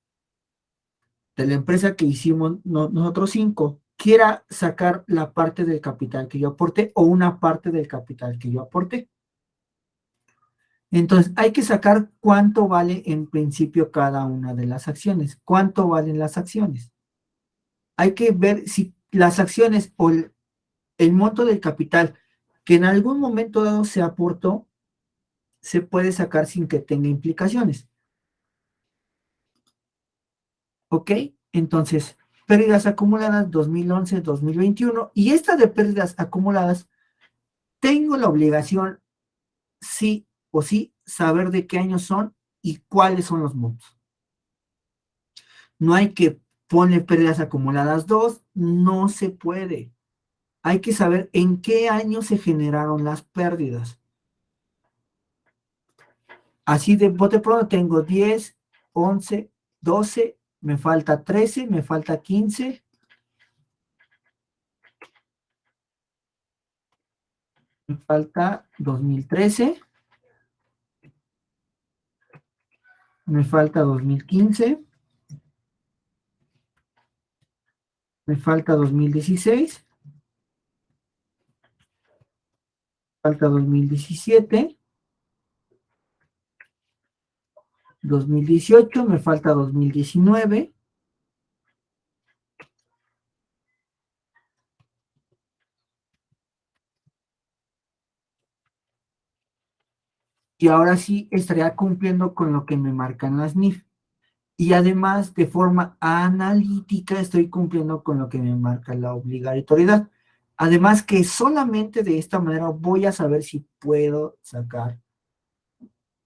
de la empresa que hicimos nosotros 5, quiera sacar la parte del capital que yo aporté o una parte del capital que yo aporté. Entonces, hay que sacar cuánto vale en principio cada una de las acciones, cuánto valen las acciones. Hay que ver si las acciones o el monto del capital que en algún momento dado se aportó, se puede sacar sin que tenga implicaciones. ¿Ok? Entonces, pérdidas acumuladas 2011-2021 y esta de pérdidas acumuladas, tengo la obligación, sí o sí, saber de qué años son y cuáles son los montos. No hay que poner pérdidas acumuladas 2, no se puede. Hay que saber en qué año se generaron las pérdidas. Así de bote pronto tengo 10, 11, 12, me falta 13, me falta 15, me falta 2013, me falta 2015, me falta 2016, falta 2017, 2018, me falta 2019, y ahora sí estaría cumpliendo con lo que me marcan las NIF. Y además, de forma analítica, estoy cumpliendo con lo que me marca la obligatoriedad. Además que solamente de esta manera voy a saber si puedo sacar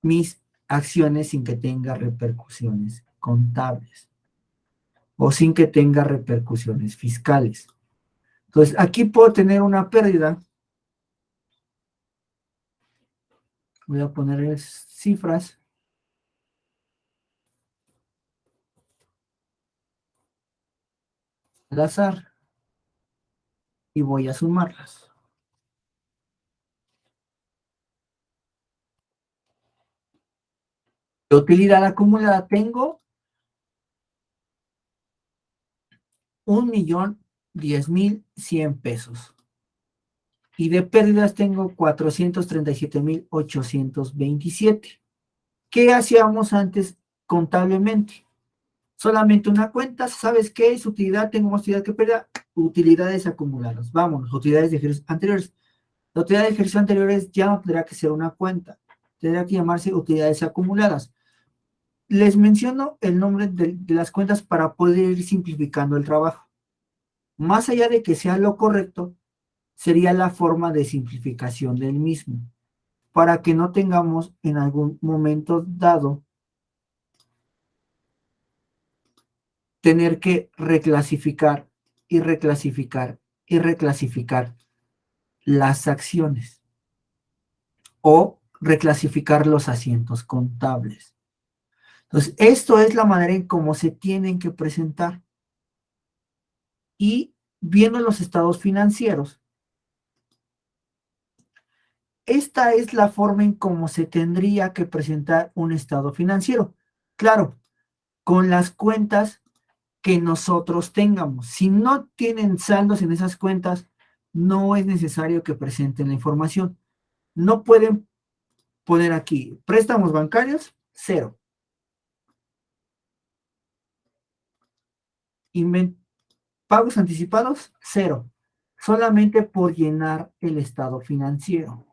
mis acciones sin que tenga repercusiones contables o sin que tenga repercusiones fiscales. Entonces, aquí puedo tener una pérdida. Voy a poner cifras. Al azar y voy a sumarlas. De utilidad acumulada tengo 1,010,100 pesos. Y de pérdidas tengo 437,827. ¿Qué hacíamos antes contablemente? Solamente una cuenta, ¿sabes qué es utilidad? Tengo más utilidad que pérdida. Utilidades acumuladas. Vámonos, utilidades de ejercicios anteriores. La utilidad de ejercicios anteriores ya no tendrá que ser una cuenta. Tendrá que llamarse utilidades acumuladas. Les menciono el nombre de las cuentas para poder ir simplificando el trabajo. Más allá de que sea lo correcto, sería la forma de simplificación del mismo, para que no tengamos en algún momento dado tener que reclasificar y reclasificar y reclasificar las acciones o reclasificar los asientos contables. Entonces, esto es la manera en cómo se tienen que presentar. Y viendo los estados financieros, esta es la forma en cómo se tendría que presentar un estado financiero. Claro, con las cuentas que nosotros tengamos. Si no tienen saldos en esas cuentas, no es necesario que presenten la información. No pueden poner aquí préstamos bancarios, 0. Pagos anticipados, 0. Solamente por llenar el estado financiero.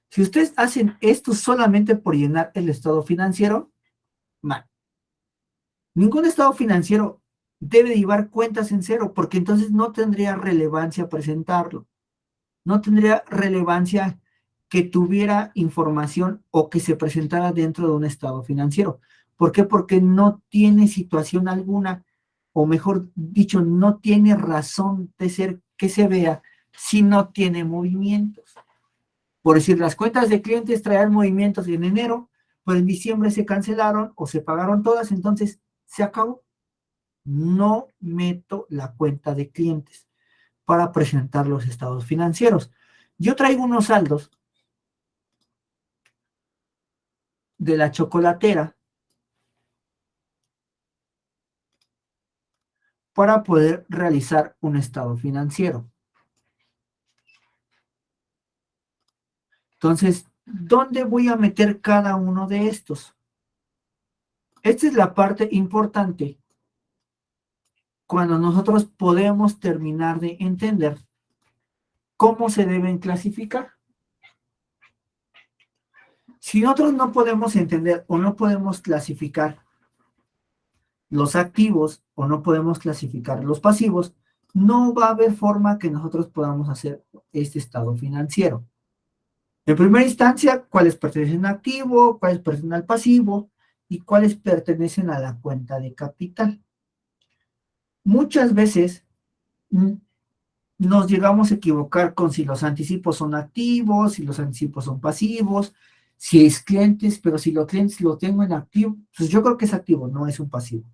Si ustedes hacen esto solamente por llenar el estado financiero, mal. Ningún estado financiero debe llevar cuentas en 0, porque entonces no tendría relevancia presentarlo. No tendría relevancia que tuviera información o que se presentara dentro de un estado financiero. ¿Por qué? Porque no tiene situación alguna, o mejor dicho, no tiene razón de ser que se vea si no tiene movimientos. Por decir, las cuentas de clientes traían movimientos en enero, pero en diciembre se cancelaron o se pagaron todas, entonces se acabó. No meto la cuenta de clientes para presentar los estados financieros. Yo traigo unos saldos de la chocolatera para poder realizar un estado financiero. Entonces, ¿dónde voy a meter cada uno de estos? Esta es la parte importante cuando nosotros podemos terminar de entender cómo se deben clasificar. Si nosotros no podemos entender o no podemos clasificar los activos o no podemos clasificar los pasivos, no va a haber forma que nosotros podamos hacer este estado financiero. En primera instancia, cuáles pertenecen al activo, cuáles pertenecen al pasivo y cuáles pertenecen a la cuenta de capital. Muchas veces nos llegamos a equivocar con si los anticipos son activos, si los anticipos son pasivos, si es clientes, pero si los clientes lo tengo en activo, pues yo creo que es activo, no es un pasivo.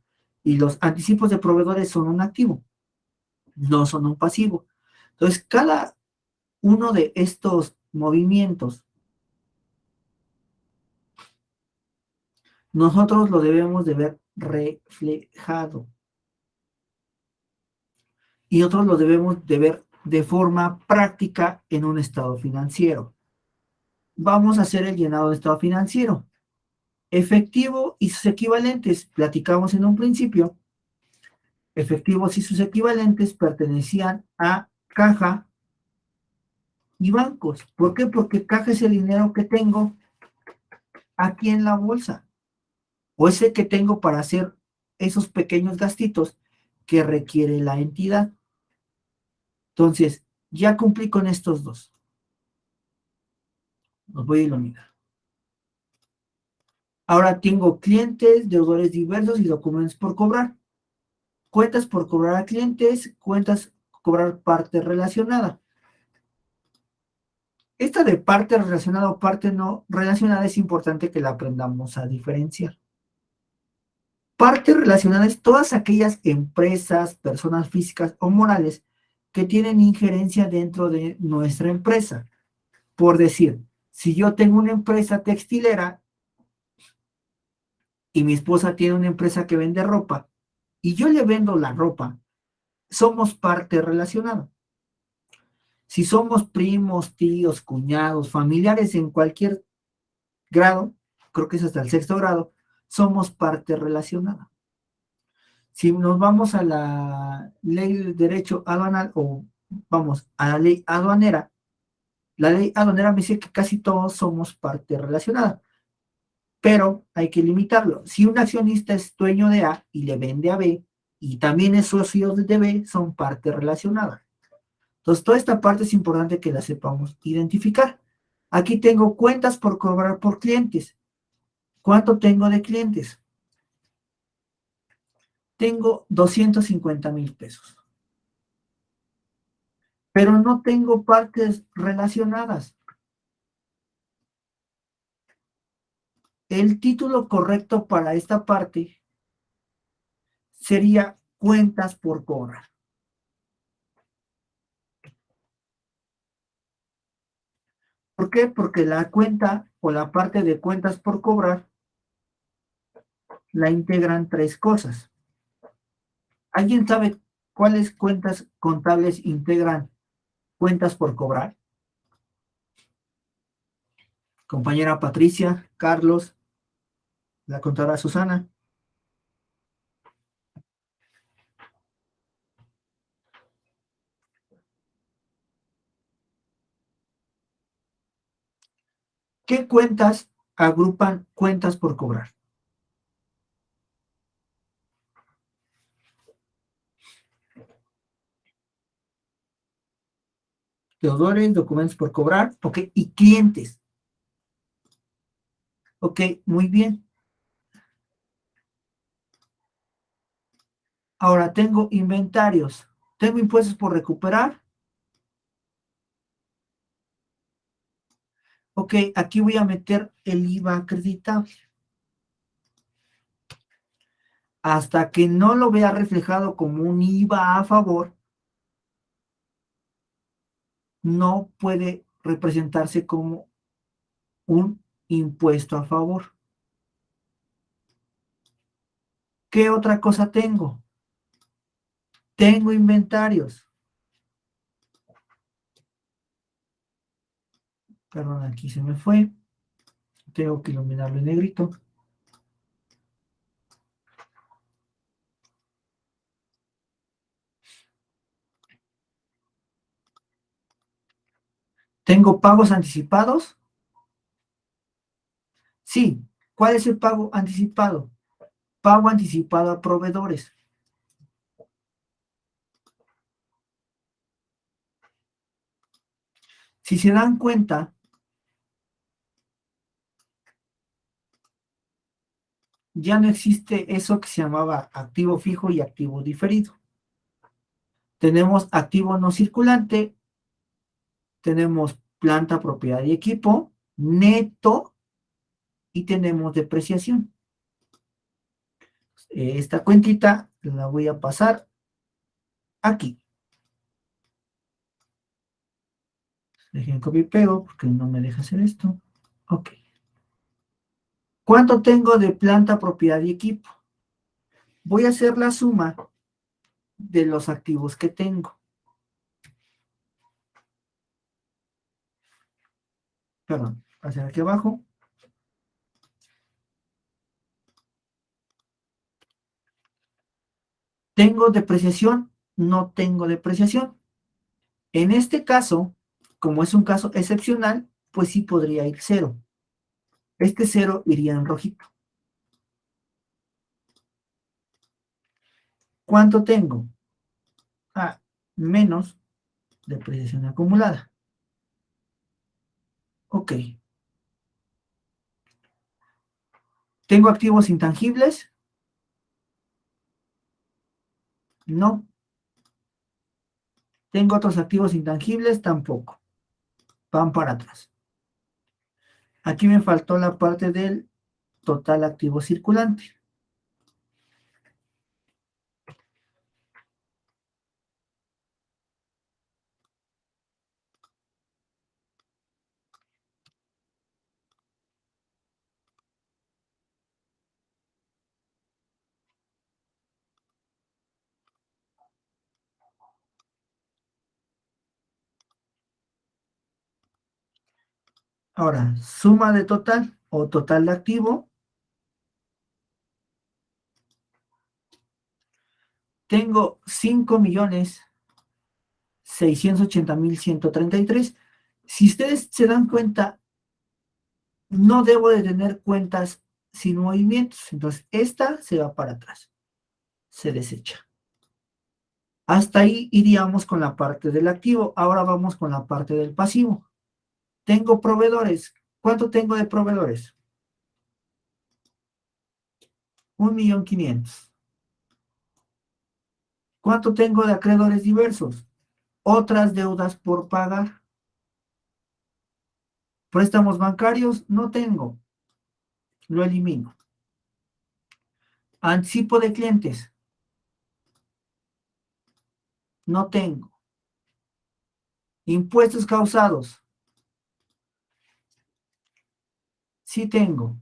Y los anticipos de proveedores son un activo, no son un pasivo. Entonces, cada uno de estos movimientos, nosotros lo debemos de ver reflejado. Y nosotros lo debemos de ver de forma práctica en un estado financiero. Vamos a hacer el llenado de estado financiero. Efectivo y sus equivalentes, platicamos en un principio, efectivos y sus equivalentes pertenecían a caja y bancos. ¿Por qué? Porque caja es el dinero que tengo aquí en la bolsa, o ese que tengo para hacer esos pequeños gastitos que requiere la entidad. Entonces, ya cumplí con estos dos. Los voy a iluminar. Ahora tengo clientes, deudores diversos y documentos por cobrar. Cuentas por cobrar a clientes, cuentas por cobrar parte relacionada. Esta de parte relacionada o parte no relacionada es importante que la aprendamos a diferenciar. Parte relacionada es todas aquellas empresas, personas físicas o morales que tienen injerencia dentro de nuestra empresa. Por decir, si yo tengo una empresa textilera y mi esposa tiene una empresa que vende ropa y yo le vendo la ropa, somos parte relacionada. Si somos primos, tíos, cuñados, familiares en cualquier grado, creo que es hasta el sexto grado, somos parte relacionada. Si nos vamos a la ley de derecho aduanal o vamos a la ley aduanera, la ley aduanera me dice que casi todos somos parte relacionada, pero hay que limitarlo. Si un accionista es dueño de A y le vende a B y también es socio de B, son parte relacionada. Entonces, toda esta parte es importante que la sepamos identificar. Aquí tengo cuentas por cobrar por clientes. ¿Cuánto tengo de clientes? Tengo 250,000 pesos. Pero no tengo partes relacionadas. El título correcto para esta parte sería cuentas por cobrar. ¿Por qué? Porque la cuenta o la parte de cuentas por cobrar la integran tres cosas. ¿Alguien sabe cuáles cuentas contables integran cuentas por cobrar? Compañera Patricia, Carlos, la contadora Susana. ¿Qué cuentas agrupan cuentas por cobrar? Deudores, documentos por cobrar, ok, y clientes. Ok, muy bien. Ahora tengo inventarios. Tengo impuestos por recuperar. Ok, aquí voy a meter el IVA acreditable. Hasta que no lo vea reflejado como un IVA a favor, no puede representarse como un impuesto a favor. ¿Qué otra cosa tengo? Tengo inventarios. Perdón, aquí se me fue. Tengo que iluminarlo en negrito. ¿Tengo pagos anticipados? Sí. ¿Cuál es el pago anticipado? Pago anticipado a proveedores. Si se dan cuenta, ya no existe eso que se llamaba activo fijo y activo diferido. Tenemos activo no circulante, tenemos planta, propiedad y equipo, neto, y tenemos depreciación. Esta cuentita la voy a pasar aquí. Dejen copy y pego porque no me deja hacer esto. Ok. ¿Cuánto tengo de planta, propiedad y equipo? Voy a hacer la suma de los activos que tengo. Perdón, hacia aquí abajo. ¿Tengo depreciación? No tengo depreciación. En este caso, como es un caso excepcional, pues sí podría ir cero. Este cero iría en rojito. ¿Cuánto tengo? Ah, menos depreciación acumulada. Ok. ¿Tengo activos intangibles? No. ¿Tengo otros activos intangibles? Tampoco. Van para atrás. Aquí me faltó la parte del total activo circulante. Ahora, suma de total o total de activo. Tengo 5.680.133. Si ustedes se dan cuenta, no debo de tener cuentas sin movimientos. Entonces, esta se va para atrás. Se desecha. Hasta ahí iríamos con la parte del activo. Ahora vamos con la parte del pasivo. Tengo proveedores. ¿Cuánto tengo de proveedores? 1.500.000. ¿Cuánto tengo de acreedores diversos? Otras deudas por pagar. Préstamos bancarios, no tengo. Lo elimino. Anticipo de clientes, no tengo. Impuestos causados, sí tengo.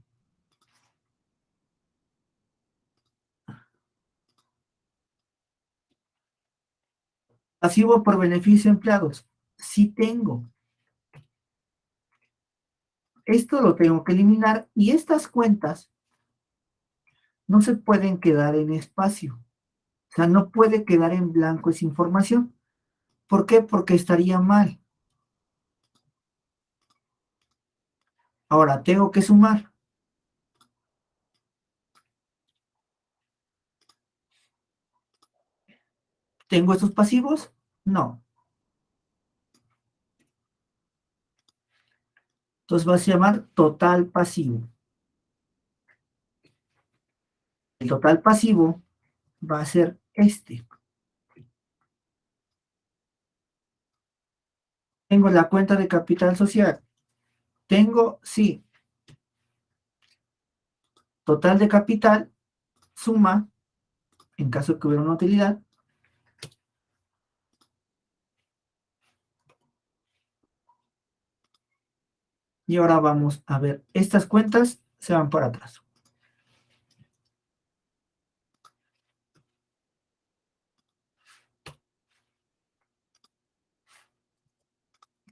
Pasivo por beneficio de empleados, sí tengo. Esto lo tengo que eliminar y estas cuentas no se pueden quedar en espacio. O sea, no puede quedar en blanco esa información. ¿Por qué? Porque estaría mal. Ahora, tengo que sumar. ¿Tengo estos pasivos? No. Entonces va a llamar total pasivo. El total pasivo va a ser este. Tengo la cuenta de capital social. Tengo, sí, total de capital, suma, en caso de que hubiera una utilidad. Y ahora vamos a ver, estas cuentas se van para atrás.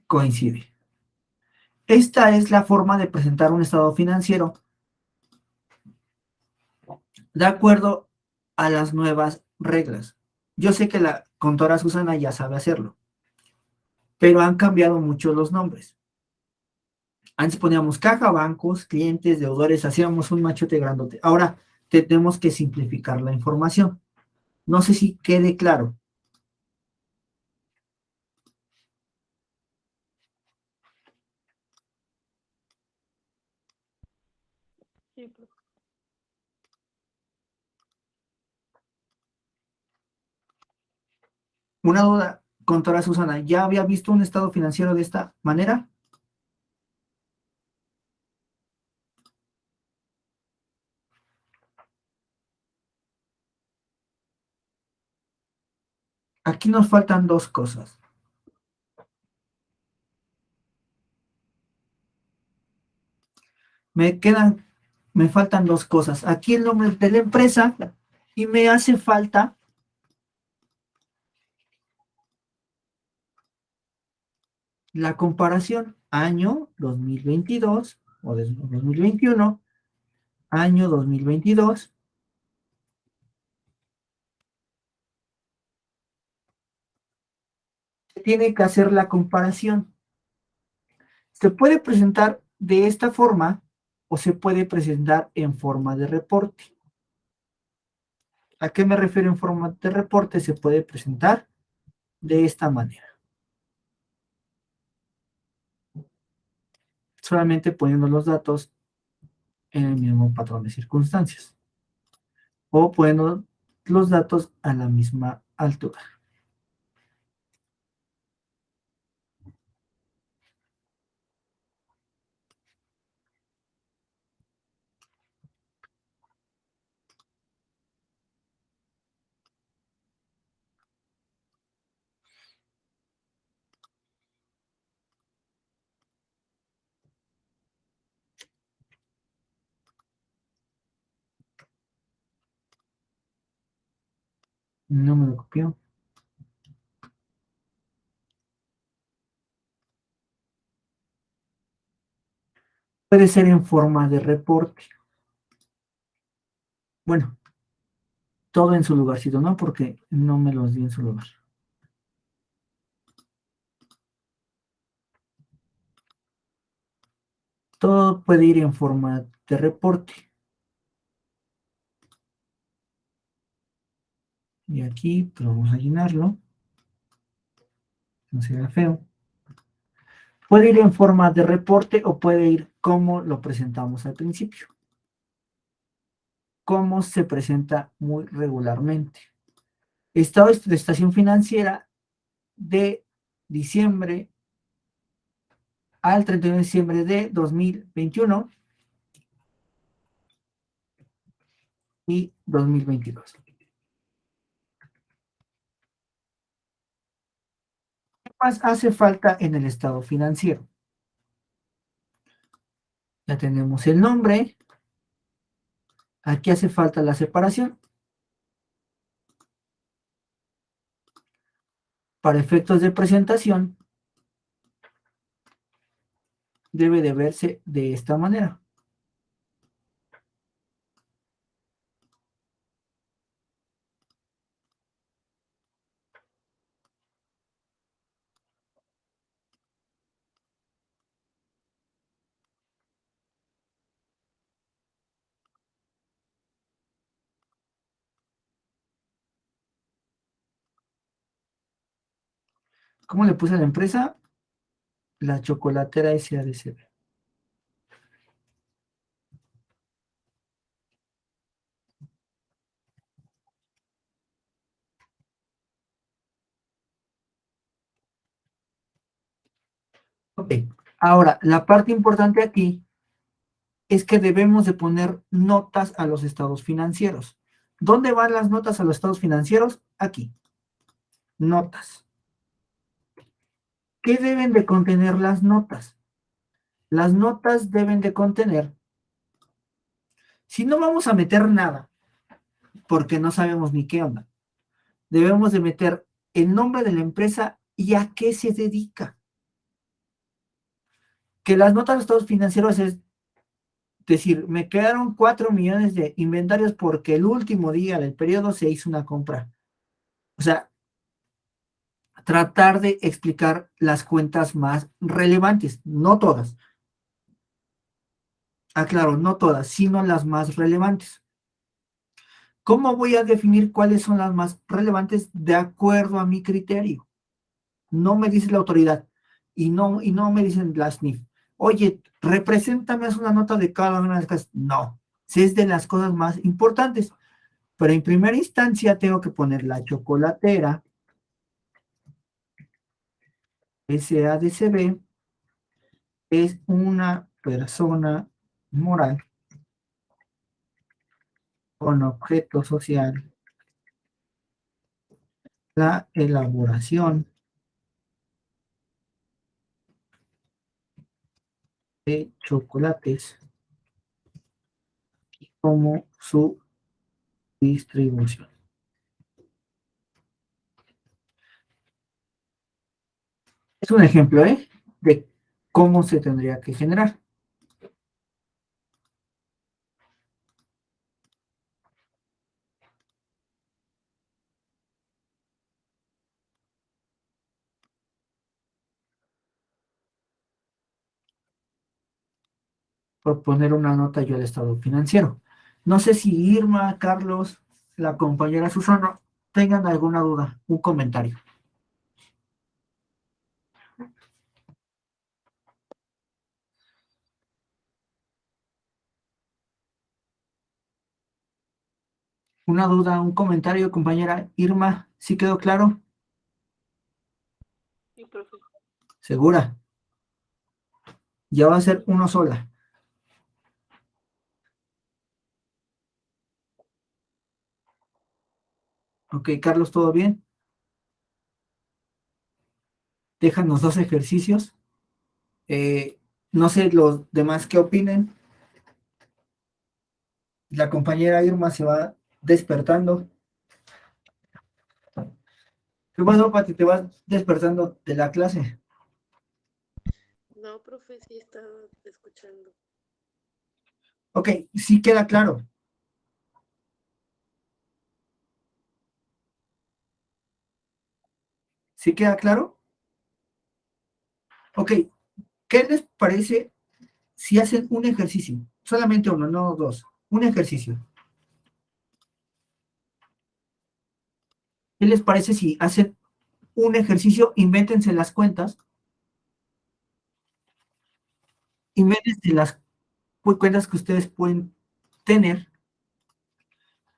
Coincide. Esta es la forma de presentar un estado financiero de acuerdo a las nuevas reglas. Yo sé que la contadora Susana ya sabe hacerlo, pero han cambiado mucho los nombres. Antes poníamos caja, bancos, clientes, deudores, hacíamos un machote grandote. Ahora tenemos que simplificar la información. No sé si quede claro. Sí, profe. Una duda, contadora Susana, ¿ya había visto un estado financiero de esta manera? Aquí nos faltan dos cosas. Me faltan dos cosas. Aquí el nombre de la empresa y me hace falta la comparación año 2022 o de 2021, año 2022. Se tiene que hacer la comparación. Se puede presentar de esta forma o se puede presentar en forma de reporte. ¿A qué me refiero en forma de reporte? Se puede presentar de esta manera, solamente poniendo los datos en el mismo patrón de circunstancias o poniendo los datos a la misma altura. No me lo copió. Puede ser en forma de reporte. Bueno, todo en su lugarcito, ¿no? Porque no me los di en su lugar. Todo puede ir en forma de reporte. Y aquí pues vamos a llenarlo. No se vea feo. Puede ir en forma de reporte o puede ir como lo presentamos al principio. Cómo se presenta muy regularmente. Estado de estación financiera de diciembre al 31 de diciembre de 2021 y 2022. ¿Qué más hace falta en el estado financiero? Ya tenemos el nombre. Aquí hace falta la separación. Para efectos de presentación, debe de verse de esta manera. ¿Cómo le puse a la empresa? La chocolatera SADCB. Ok. Ahora, la parte importante aquí es que debemos de poner notas a los estados financieros. ¿Dónde van las notas a los estados financieros? Aquí. Notas. ¿Qué deben de contener las notas? Las notas deben de contener, si no vamos a meter nada, porque no sabemos ni qué onda, debemos de meter el nombre de la empresa y a qué se dedica. Que las notas de estados financieros es decir, me quedaron 4 millones de inventarios porque el último día del periodo se hizo una compra. O sea, tratar de explicar las cuentas más relevantes, no todas. Aclaro, no todas, sino las más relevantes. ¿Cómo voy a definir cuáles son las más relevantes de acuerdo a mi criterio? No me dice la autoridad y no me dicen las SNIF. Oye, represéntame una nota de cada una de las cosas. No, si es de las cosas más importantes. Pero en primera instancia tengo que poner la chocolatera, SADCB, es una persona moral con objeto social, la elaboración de chocolates como su distribución. Es un ejemplo, de cómo se tendría que generar. Por poner una nota yo al estado financiero. No sé si Irma, Carlos, la compañera Susana, tengan alguna duda, un comentario. Una duda, un comentario, compañera Irma, ¿sí quedó claro? Sí, profe. ¿Segura? Ya va a ser uno sola. Ok, Carlos, ¿todo bien? Déjanos 2 ejercicios. No sé los demás qué opinen. La compañera Irma se va despertando. ¿Qué pasó, Pati? ¿Te vas despertando de la clase? No, profe, sí estaba escuchando. Ok, sí queda claro. ¿Sí queda claro? Ok, ¿qué les parece si hacen un ejercicio? Solamente uno, no dos. Un ejercicio. ¿Qué les parece si hacen un ejercicio? Invéntense las cuentas. Invéntense las cuentas que ustedes pueden tener.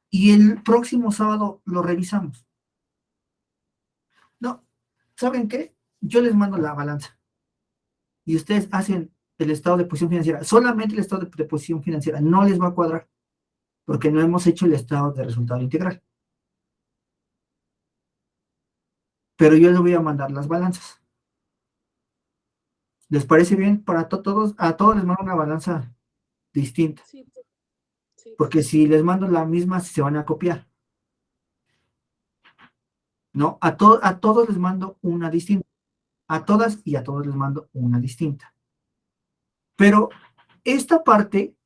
Y el próximo sábado lo revisamos. No, ¿saben qué? Yo les mando la balanza. Y ustedes hacen el estado de posición financiera. Solamente el estado de posición financiera. No les va a cuadrar. Porque no hemos hecho el estado de resultado integral. Pero yo les voy a mandar las balanzas. ¿Les parece bien? Para todos, a todos les mando una balanza distinta. Sí, sí, Porque si les mando la misma, se van a copiar. ¿No? A todos les mando una distinta. A todas y a todos les mando una distinta. Pero esta parte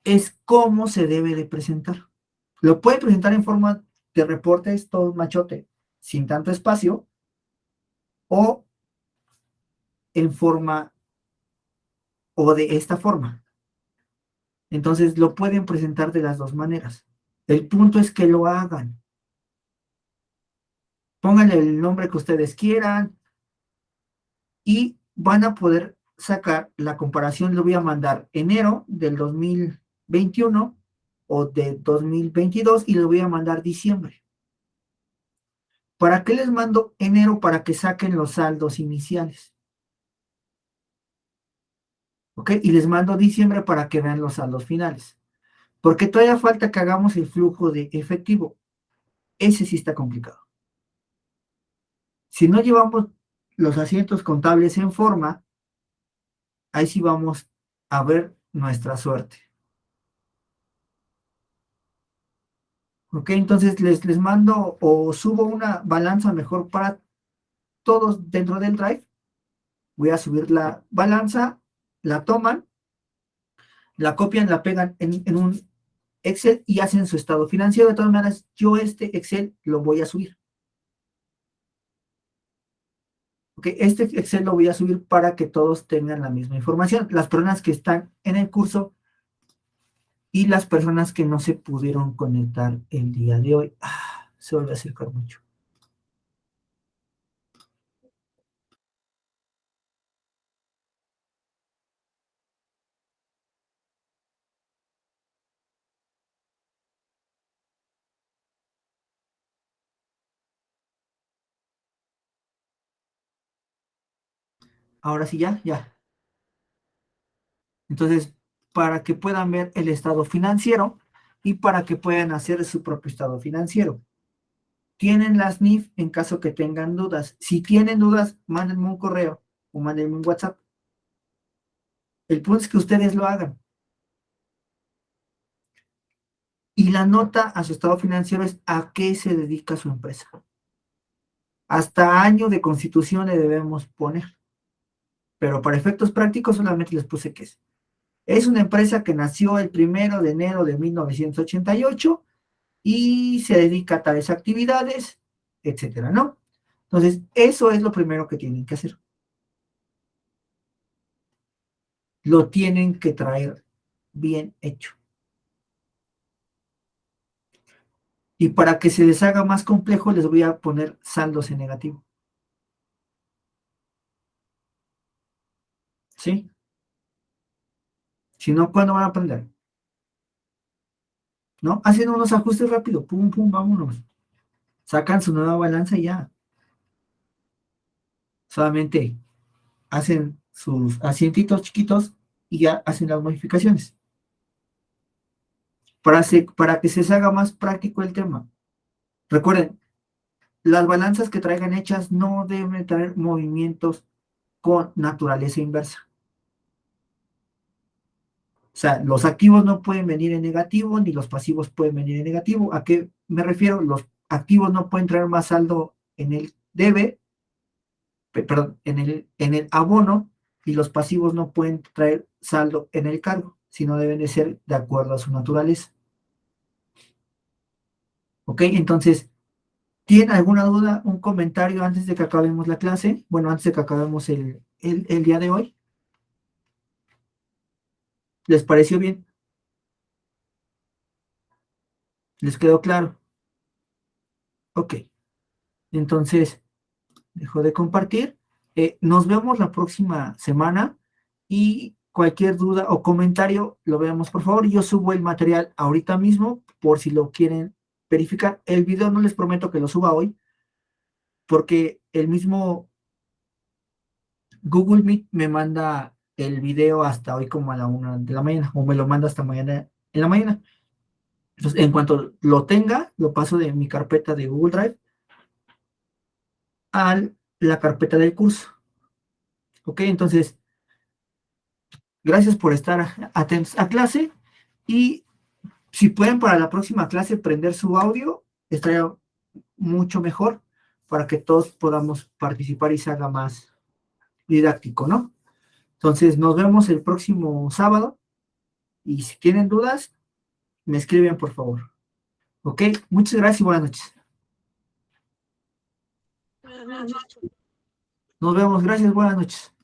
es cómo se debe de presentar. Lo puede presentar en forma de reportes, todo machote, sin tanto espacio, o en forma, o de esta forma. Entonces lo pueden presentar de las dos maneras. El punto es que lo hagan. Pónganle el nombre que ustedes quieran y van a poder sacar la comparación. Lo voy a mandar enero del 2021 o de 2022 y lo voy a mandar diciembre. ¿Para qué les mando enero? Para que saquen los saldos iniciales. ¿Ok? Y les mando diciembre para que vean los saldos finales. Porque todavía falta que hagamos el flujo de efectivo. Ese sí está complicado. Si no llevamos los asientos contables en forma, ahí sí vamos a ver nuestra suerte. ¿Ok? Entonces les mando o subo una balanza mejor para todos dentro del Drive. Voy a subir la balanza, la toman, la copian, la pegan en un Excel y hacen su estado financiero. De todas maneras, yo este Excel lo voy a subir. ¿Ok? Este Excel lo voy a subir para que todos tengan la misma información. Las personas que están en el curso y las personas que no se pudieron conectar el día de hoy. Se vuelve a acercar mucho. Ahora sí, ya. Entonces, para que puedan ver el estado financiero y para que puedan hacer su propio estado financiero. Tienen las NIF en caso que tengan dudas. Si tienen dudas, mándenme un correo o mándenme un WhatsApp. El punto es que ustedes lo hagan. Y la nota a su estado financiero es a qué se dedica su empresa. Hasta año de constitución le debemos poner. Pero para efectos prácticos solamente les puse que es. Es una empresa que nació el 1 de enero de 1988 y se dedica a tales actividades, etcétera, ¿no? Entonces, eso es lo primero que tienen que hacer. Lo tienen que traer bien hecho. Y para que se les haga más complejo, les voy a poner saldos en negativo. ¿Sí? Si no, ¿cuándo van a aprender? ¿No? Hacen unos ajustes rápido, pum, pum, vámonos. Sacan su nueva balanza y ya. Solamente hacen sus asientitos chiquitos y ya hacen las modificaciones. Para que se les haga más práctico el tema. Recuerden, las balanzas que traigan hechas no deben traer movimientos con naturaleza inversa. O sea, los activos no pueden venir en negativo, ni los pasivos pueden venir en negativo. ¿A qué me refiero? Los activos no pueden traer más saldo en el debe, perdón, en el abono, y los pasivos no pueden traer saldo en el cargo, sino deben de ser de acuerdo a su naturaleza. ¿Ok? Entonces, ¿tienen alguna duda, un comentario antes de que acabemos la clase? Bueno, antes de que acabemos el día de hoy. ¿Les pareció bien? ¿Les quedó claro? Ok. Entonces, dejo de compartir. Nos vemos la próxima semana y cualquier duda o comentario lo veamos por favor. Yo subo el material ahorita mismo por si lo quieren verificar. El video no les prometo que lo suba hoy porque el mismo Google Meet me manda el video hasta hoy como a la 1 de la mañana o me lo manda hasta mañana en la mañana. Entonces, en cuanto lo tenga, lo paso de mi carpeta de Google Drive a la carpeta del curso. Ok, entonces, gracias por estar atentos a clase y si pueden para la próxima clase prender su audio, estaría mucho mejor para que todos podamos participar y se haga más didáctico, ¿no? Entonces, nos vemos el próximo sábado y si tienen dudas, me escriben por favor. Ok, muchas gracias y buenas noches. Buenas noches. Nos vemos, gracias, buenas noches.